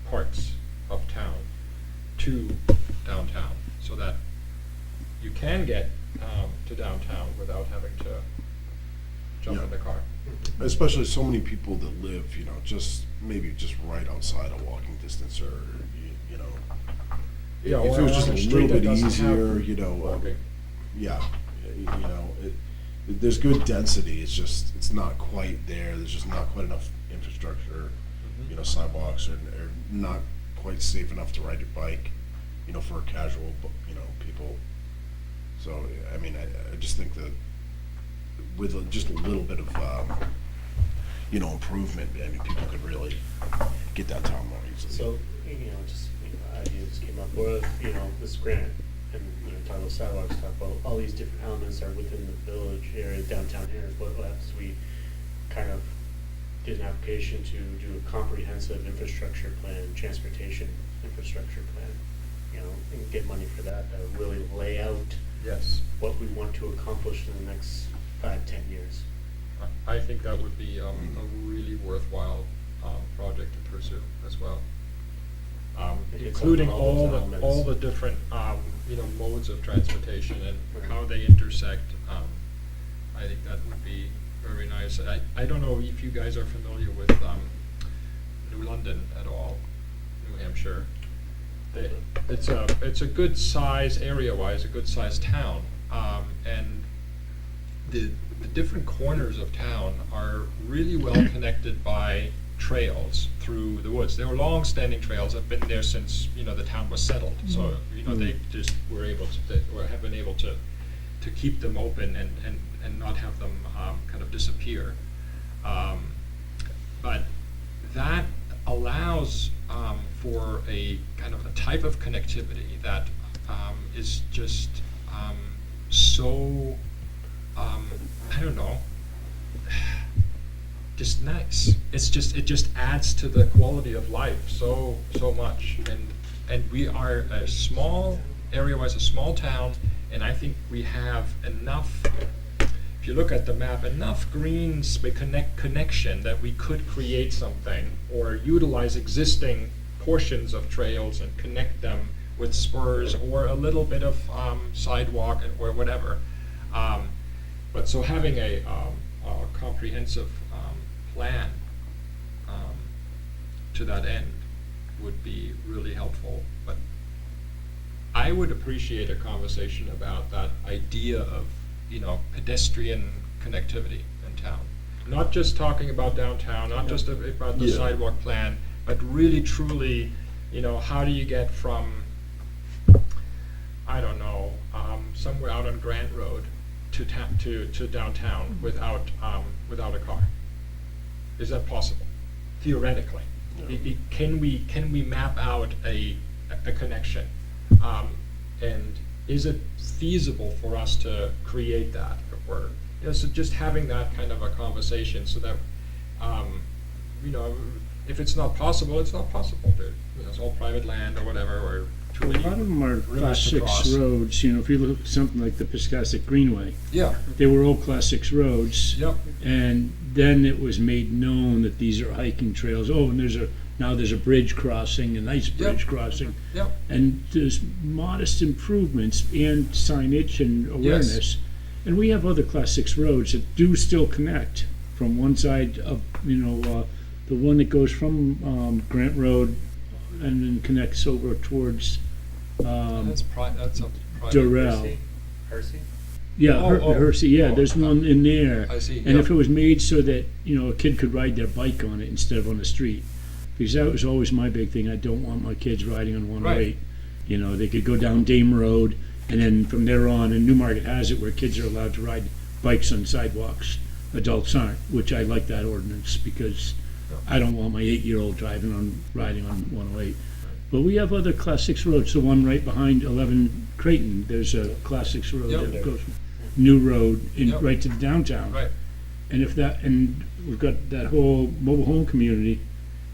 parts of town to downtown, so that you can get to downtown without having to jump Yeah. in the car. Especially so many people that live, just maybe just right outside a walking distance, or Yeah, if or it was just on a a street little that bit doesn't easier, have walking. yeah, there's good density. It's not quite there. There's just not quite enough infrastructure, Mhm. sidewalks are not quite safe enough to ride your bike, for casual, people. So, I mean, I just think that with just a little bit of, improvement, I mean, people could really get downtown more easily. So, ideas came up with, this grant, and, talk about sidewalks, talk about all these different elements are within the village area, downtown here. What happens, we kind of did an application to do a comprehensive infrastructure plan, transportation infrastructure plan, and get money for that, that would really lay out Yes. what we want to accomplish in the next 5-10 years. I think that would be a really worthwhile project to pursue as well. It hits Including on all those all elements. the different modes of transportation and how they intersect. I think that would be very nice. I don't know if you guys are familiar with New London at all, New Hampshire. It's a good size area-wise, a good size town, and the different corners of town are really well connected by trails through the woods. There were long-standing trails that have been there since the town was settled. So they just were have been able to keep them open and not have them kind of disappear. But that allows for a kind of a type of connectivity that is just so I don't know, just nice. It just adds to the quality of life so much. And we are a small area-wise, a small town, and I think we have enough. If you look at the map, enough green connection that we could create something or utilize existing portions of trails and connect them with spurs or a little bit of sidewalk or whatever. But so having a comprehensive plan to that end would be really helpful. But I would appreciate a conversation about that idea of pedestrian connectivity in town. Not just talking about downtown, not just about the Yeah. sidewalk plan, but really truly, how do you get from, I don't know, somewhere out on Grant Road to downtown without a car? Is that possible? Theoretically, can we map out a connection? And is it feasible for us to create that? Or so just having that kind of a conversation so that if it's not possible, it's not possible. It's all private land or whatever, or too A many lot of them are rivers class to 6 cross. roads, if you look at something like the Piscasset Greenway, Yeah. they were all class 6 roads. Yep. And then it was made known that these are hiking trails. Oh, and now there's a bridge crossing, a nice bridge crossing. Yep. And there's modest improvements and signage and awareness. And we have other class 6 roads that do still connect from one side of, the one that goes from Grant Road and then connects over towards, That's a private. Durrell. Hersey? Yeah, Oh, Hersey, yeah, there's one in there. I see, And yeah. if it was made so that, a kid could ride their bike on it instead of on the street. Because that was always my big thing. I don't want my kids riding on 108. They could go down Dame Road, and then from there on, and Newmarket has it where kids are allowed to ride bikes on sidewalks. Adults aren't, which I like that ordinance because I don't want my 8-year-old riding on 108. But we have other class 6 roads. The one right behind 11 Creighton, there's a class 6 road Yep. that goes from New Road Yep. right to the downtown. Right. And we've got that whole mobile home community.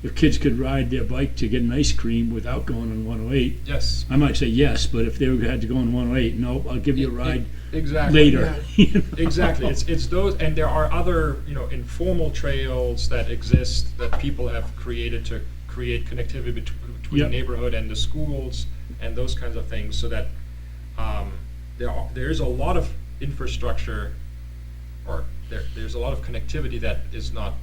If kids could ride their bike to get an ice cream without going on 108, Yes. I might say yes, but if they had to go on 108, no, I'll give you a ride Exactly. later. Exactly. It's those, and there are other informal trails that exist that people have created to create connectivity between Yep. the neighborhood and the schools and those kinds of things, so that there is a lot of infrastructure or there's a lot of connectivity that is not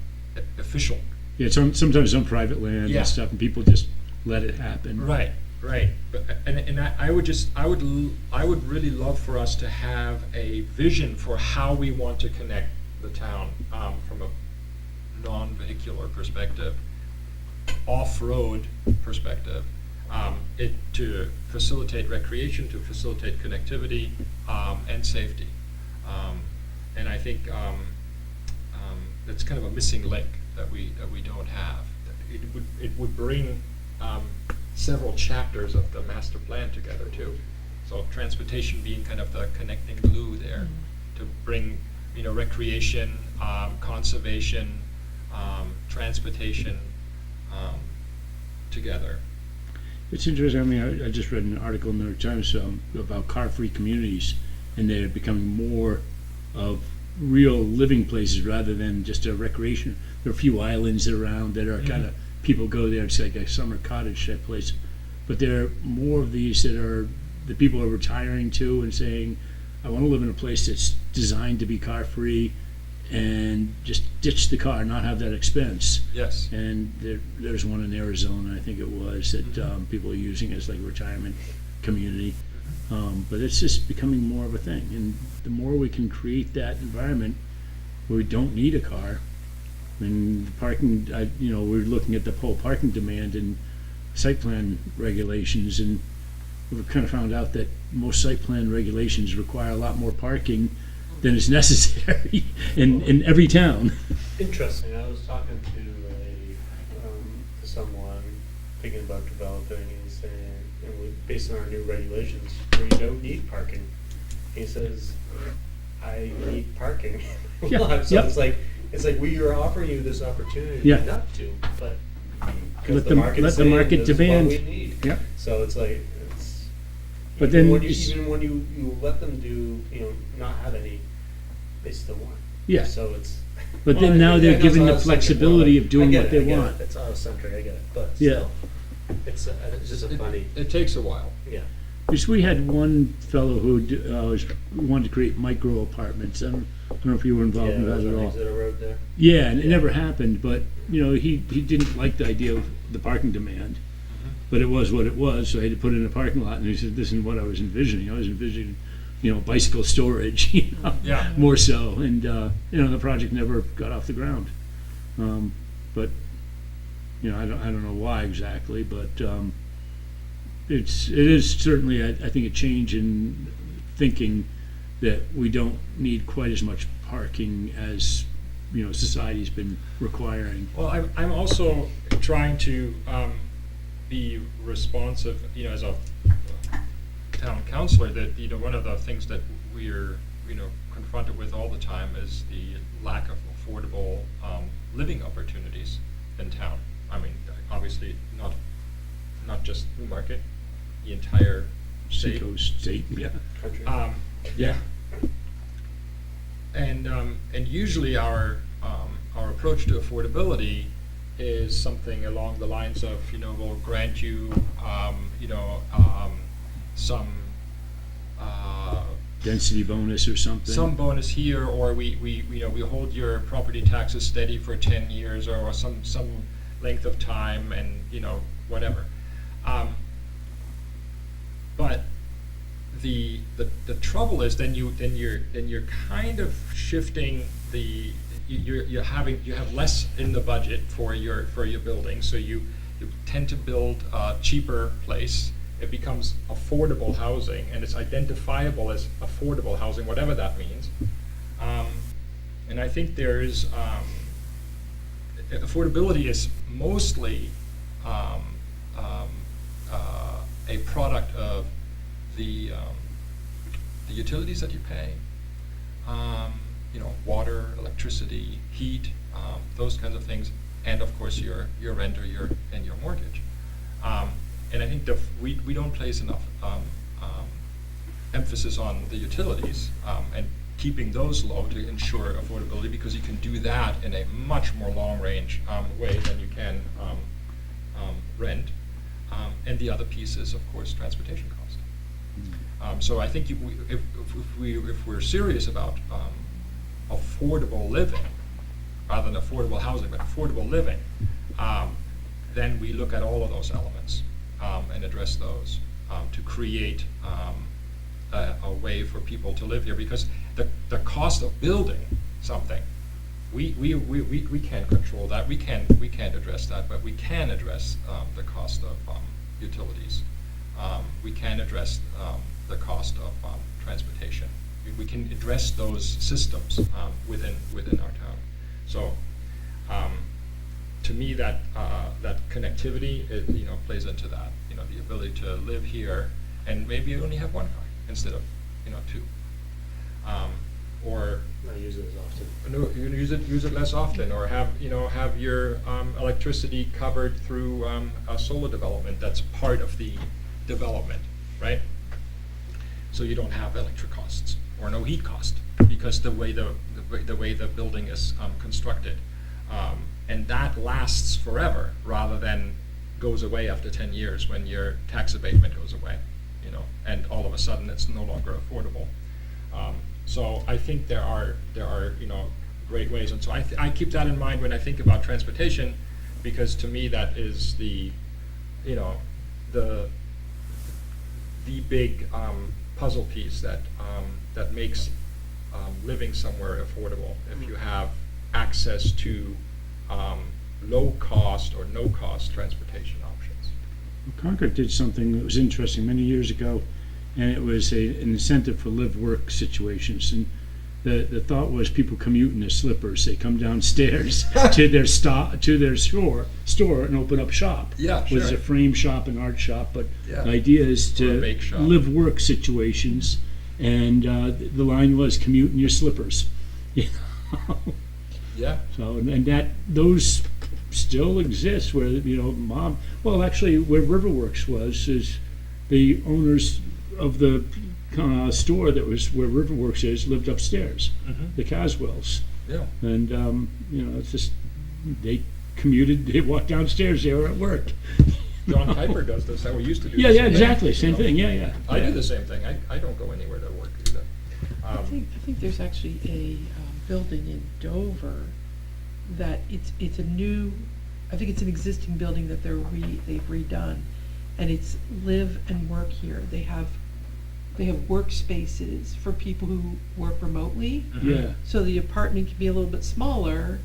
official. Yeah, sometimes on private land Yeah. and stuff, and people just let it happen. Right. But, and I would really love for us to have a vision for how we want to connect the town from a non-vehicular perspective, off-road perspective, to facilitate recreation, to facilitate connectivity and safety. And I think that's kind of a missing link that we don't have. It would bring several chapters of the master plan together too. So transportation being kind of the connecting glue there to bring, recreation, conservation, transportation together. It's interesting. I mean, I just read an article in the New York Times about car-free communities, and they're becoming more of real living places rather than just a recreation. There are a few islands around that are kind of, people go there. It's like a summer cottage type place, but there are more of these that people are retiring to and saying, I want to live in a place that's designed to be car-free and just ditch the car, not have that expense. Yes. And there's one in Arizona, I think it was, that people are using as like a retirement community. But it's just becoming more of a thing. And the more we can create that environment where we don't need a car, I mean, the parking, we're looking at the whole parking demand and site plan regulations, and we've kind of found out that most site plan regulations require a lot more parking than is necessary in every town. Interesting. I was talking to someone thinking about developing, and he's saying, based on our new regulations, we don't need parking. He says, I need parking. Yeah, So yep. it's like we are offering you this opportunity Yeah. not to, but because Let the the- market's let the saying market this is what demand. we need. Yep. So it's like But even then when you s- even when you let them do not have any, they still want. Yeah. So it's. But Well, then now yeah, they're that's given the autocentric, flexibility well, of doing I get what it, they I get want. it. It's autocentric, I get it, but Yeah. still, it's just a funny, It takes a while. yeah. Because we had one fellow who wanted to create micro apartments. I don't know if you were involved in that at all. Exeter Road there. Yeah, and it never happened, but, he didn't like the idea of the parking demand. But it was what it was, so I had to put it in a parking lot, and he said, this isn't what I was envisioning. I was envisioning, bicycle storage, Yeah. more so. And, the project never got off the ground. But, I don't know why exactly, but it is certainly, I think, a change in thinking that we don't need quite as much parking as, society's been requiring. Well, I'm also trying to be responsive, as a town councillor, that, one of the things that we're, confronted with all the time is the lack of affordable living opportunities in town. I mean, obviously not just Newmarket, the entire state. Seacoast State, yeah. Country. Yeah. And usually our approach to affordability is something along the lines of, we'll grant you, some Density bonus or something. some bonus here, or we hold your property taxes steady for 10 years or some length of time, and whatever. But the trouble is then you're kind of shifting the you have less in the budget for your building, so you tend to build a cheaper place. It becomes affordable housing, and it's identifiable as affordable housing, whatever that means. And I think there's affordability is mostly a product of the utilities that you pay, water, electricity, heat, those kinds of things, and of course your rent or your mortgage. And I think we don't place enough emphasis on the utilities and keeping those low to ensure affordability, because you can do that in a much more long-range way than you can rent. And the other piece is, of course, transportation cost. So I think if we're serious about affordable living, rather than affordable housing, but affordable living, then we look at all of those elements and address those to create a way for people to live here. Because the cost of building something, we can't control that. We can't address that, but we can address the cost of utilities. We can address the cost of transportation. We can address those systems within our town. So, to me, that connectivity, plays into that. The ability to live here, and maybe you only have one car instead of, two. Or Not use it as often. no, you use it less often, or have your electricity covered through a solar development that's part of the development, right? So you don't have electric costs or no heat cost because the way the building is constructed, and that lasts forever rather than goes away after 10 years when your tax abatement goes away, and all of a sudden it's no longer affordable. So I think there are great ways, and so I keep that in mind when I think about transportation, because to me that is the big puzzle piece that makes living somewhere affordable. If you have access to low cost or no cost transportation options. Concord did something that was interesting many years ago, and it was an incentive for live-work situations. And the thought was people commute in their slippers. They come downstairs to their store and open up shop. Yeah, Whether it's sure. a frame shop, an art shop, but Yeah. the idea is Or a to bake shop. live-work situations. And the line was commute in your slippers. You know? Yeah. So, and that those still exist where, actually where Riverworks was is the owners of the store that was where Riverworks is lived upstairs, the Caswells. Yeah. And, it's just, they commuted, they walked downstairs, they were at work. John Kuiper does this. That we used to do. Yeah, the yeah, same exactly, thing, same thing, yeah. I do the same thing. I don't go anywhere to work either. I think there's actually a building in Dover that it's a new, I think it's an existing building that they've redone, and it's live and work here. They have workspaces for people who work remotely. Yeah, So the apartment can be a little bit smaller,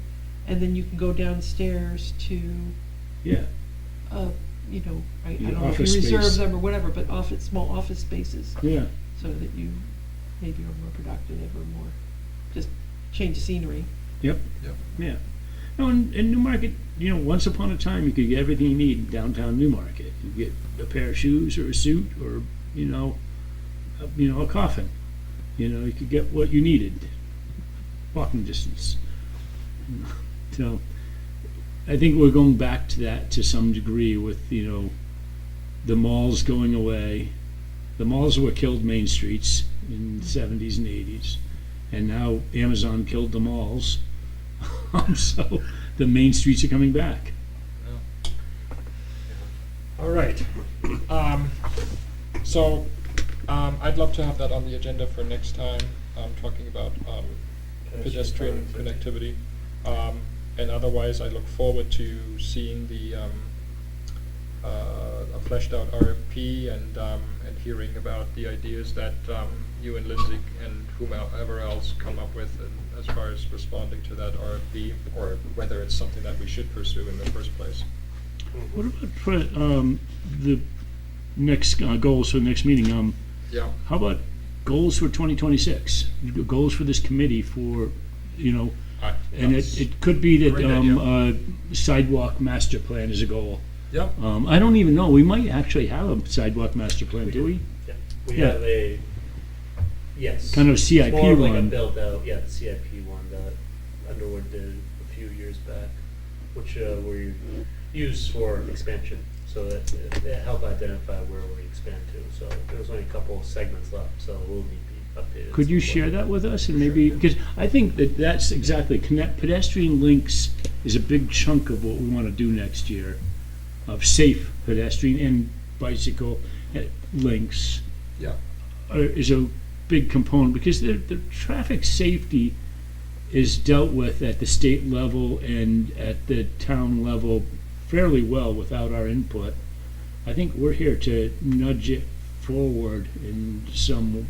and then you can go downstairs to, yeah. I The don't know if office you reserve space. them or whatever, but small office spaces, Yeah, so that you maybe are more productive or more, just change the scenery. yep, Yep. yeah. No, in Newmarket, once upon a time, you could get everything you need in downtown Newmarket. You get a pair of shoes or a suit or, a coffin. You could get what you needed, walking distance. So, I think we're going back to that to some degree with, the malls going away. The malls were killed main streets in the 70s and 80s, and now Amazon killed the malls. So the main streets are coming back. All right. So I'd love to have that on the agenda for next time, talking about pedestrian connectivity. And otherwise, I look forward to seeing a fleshed out RFP and hearing about the ideas that you and Lindsay and whomever else come up with as far as responding to that RFP, or whether it's something that we should pursue in the first place. What about for the next goals for the next meeting? Yeah. How about goals for 2026? Goals for this committee for, and it could be that Great idea. sidewalk master plan is a goal. Yep. I don't even know. We might actually have a sidewalk master plan, do we? Yeah, we Yeah. have yes. Kind of a CIP It's more of like a one. built out, the CIP one that Underwood did a few years back, which we used for expansion, so that it helped identify where we expand to. So there was only a couple of segments left, so we'll need to be updated. Could you share that with us? And maybe, because I think that's exactly, pedestrian links is a big chunk of what we want to do next year, of safe pedestrian and bicycle links. Yeah. Is a big component, because the traffic safety is dealt with at the state level and at the town level fairly well without our input. I think we're here to nudge it forward in some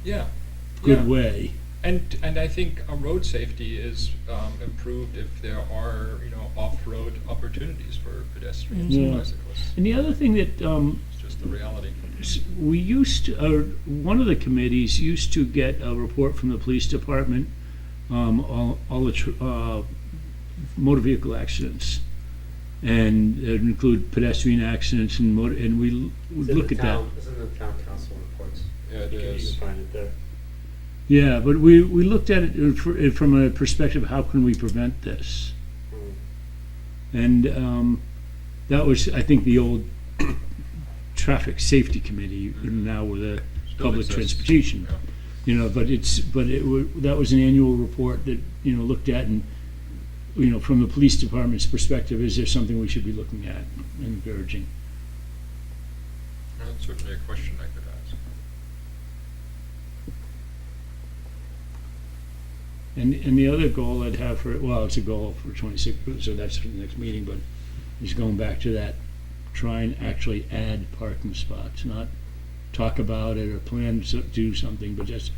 Yeah. good Yeah. way. And I think road safety is improved if there are, off-road opportunities for pedestrians and Yeah. bicyclists. And the other thing that It's just the reality. we used to, one of the committees used to get a report from the police department, all the motor vehicle accidents. And it would include pedestrian accidents and motor, and we would look at that. It's in the town council reports. Yeah, it You can is. find it there. Yeah, but we looked at it from a perspective of how can we prevent this? And that was, I think, the old traffic safety committee, and now with the Still public exists. transportation. Yeah. That was an annual report that, looked at, and, from the police department's perspective, is there something we should be looking at and encouraging? That's certainly a question I could ask. And the other goal I'd have for, well, it's a goal for 26, so that's for the next meeting, but just going back to that, try and actually add parking spots, not talk about it or plan to do something, but just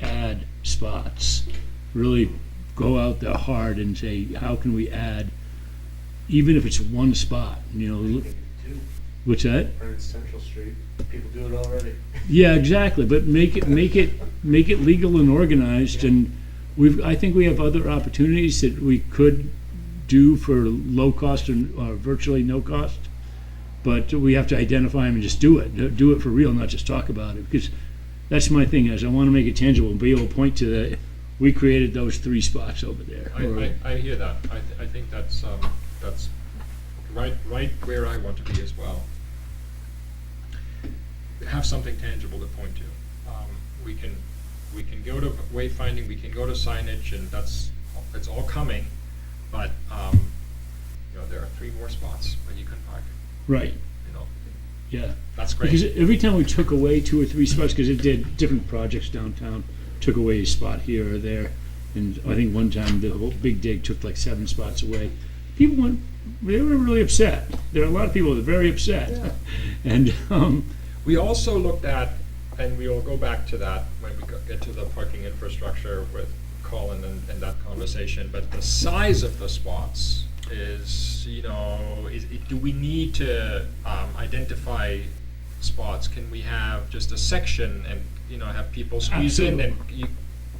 add spots. Really go out there hard and say, how can we add, even if it's one spot, what's that? Or in Central Street, people do it already. Yeah, exactly, but make it legal and organized, and I think we have other opportunities that we could do for low cost or virtually no cost, but we have to identify them and just do it for real, not just talk about it, because that's my thing, is I want to make it tangible and be able to point to we created those 3 spots over there. I hear that. I think that's right where I want to be as well. Have something tangible to point to. We can go to wayfinding, we can go to signage, and it's all coming. But there are 3 more spots where you can park. Right, yeah. That's great. Because every time we took away 2 or 3 spots, because it did different projects downtown, took away a spot here or there, and I think one time the whole Big Dig took like 7 spots away. People they were really upset. There are a lot of people that are very upset. Yeah. And We also looked at, and we will go back to that when we get to the parking infrastructure with Colin and that conversation, but the size of the spots is, do we need to identify spots? Can we have just a section and, have people squeeze in, and you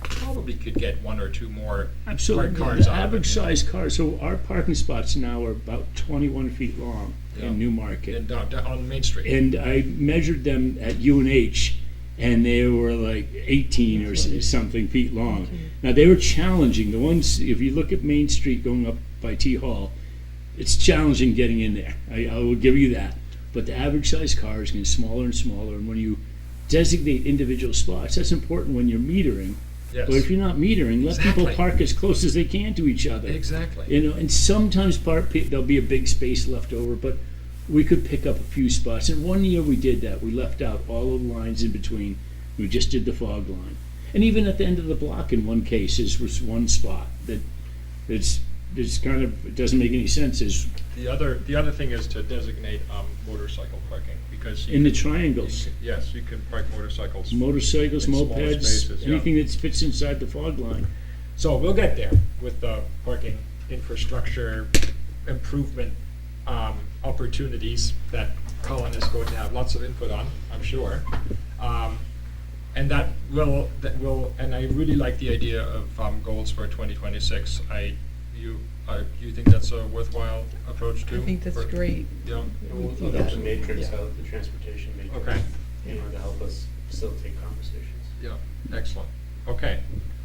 probably could get 1 or 2 more absolutely, cars the out of average it. size car. So our parking spots now are about 21 feet long Yeah. in Newmarket. And down on Main Street. And I measured them at UNH, and they were like 18 or something feet long. Now, they were challenging. The ones, if you look at Main Street going up by T Hall, it's challenging getting in there. I will give you that. But the average size car is getting smaller and smaller, and when you designate individual spots, that's important when you're metering. Yes. But if you're not metering, let people Exactly. park as close as they can to each other. Exactly. And sometimes there'll be a big space left over, but we could pick up a few spots. And one year we did that. We left out all of the lines in between. We just did the fog line. And even at the end of the block, in one case, was one spot that it's kind of, it doesn't make any sense. The other thing is to designate motorcycle parking, because In the triangles, yes, you can park motorcycles. motorcycles, in smaller mopeds, spaces, yeah. anything that fits inside the fog line. So we'll get there with the parking infrastructure improvement opportunities that Colin is going to have lots of input on, I'm sure. And that will, and I really like the idea of goals for 2026. You think that's a worthwhile approach too? I think that's For- great. Yeah. We'll do look that. at the matrix Yeah. out, the transportation matrix. Okay. To help us facilitate conversations. Yeah, excellent. Okay,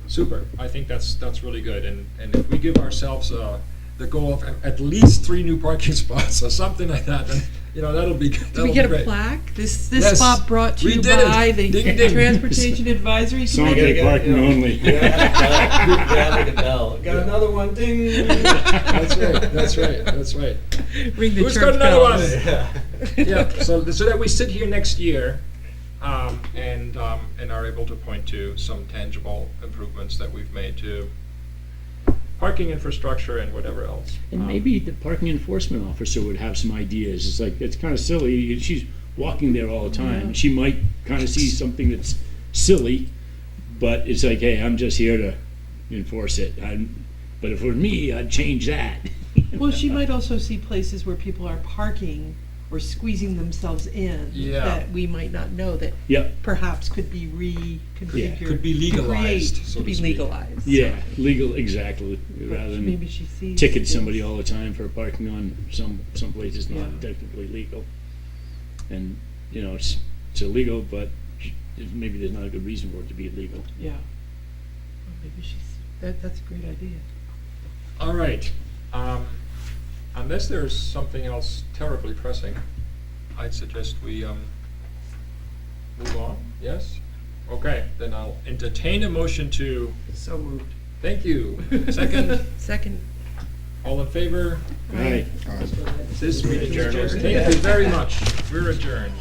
super. I think that's really good. And if we give ourselves the goal of at least 3 new parking spots or something like that, then that'll be good. Did we get a plaque? This Yes, spot brought to we you did it. by the Ding, ding. Transportation Advisory Committee. Songbird parking only. Yeah, like a bell. Got another one, ding. That's right. Ring the Who's church got another bells. one? Yeah. Yeah. So that we sit here next year, and are able to point to some tangible improvements that we've made to parking infrastructure and whatever else. And maybe the parking enforcement officer would have some ideas. It's like, it's kind of silly. She's walking there all the time. Yeah. She might kind of see something that's silly, but it's like, hey, I'm just here to enforce it. But if it were me, I'd change that. Well, she might also see places where people are parking or squeezing themselves in. Yeah. That we might not know that Yep. perhaps could be reconfigured. Could be legalized, to create- so to to be speak. legalized. Yeah, legal, exactly. Rather than Maybe she sees. ticket things. somebody all the time for parking on some places not Yeah. technically legal. And, you know, it's illegal, but maybe there's not a good reason for it to be illegal. Yeah. Well, maybe that's a great idea. All right. Unless there's something else terribly pressing, I'd suggest we move on. Yes? Okay, then I'll entertain a motion to. So moved. Thank you. Second, Second. all in favor? Right. This meeting is Adjourned. adjourned. Thank you very much. We're adjourned.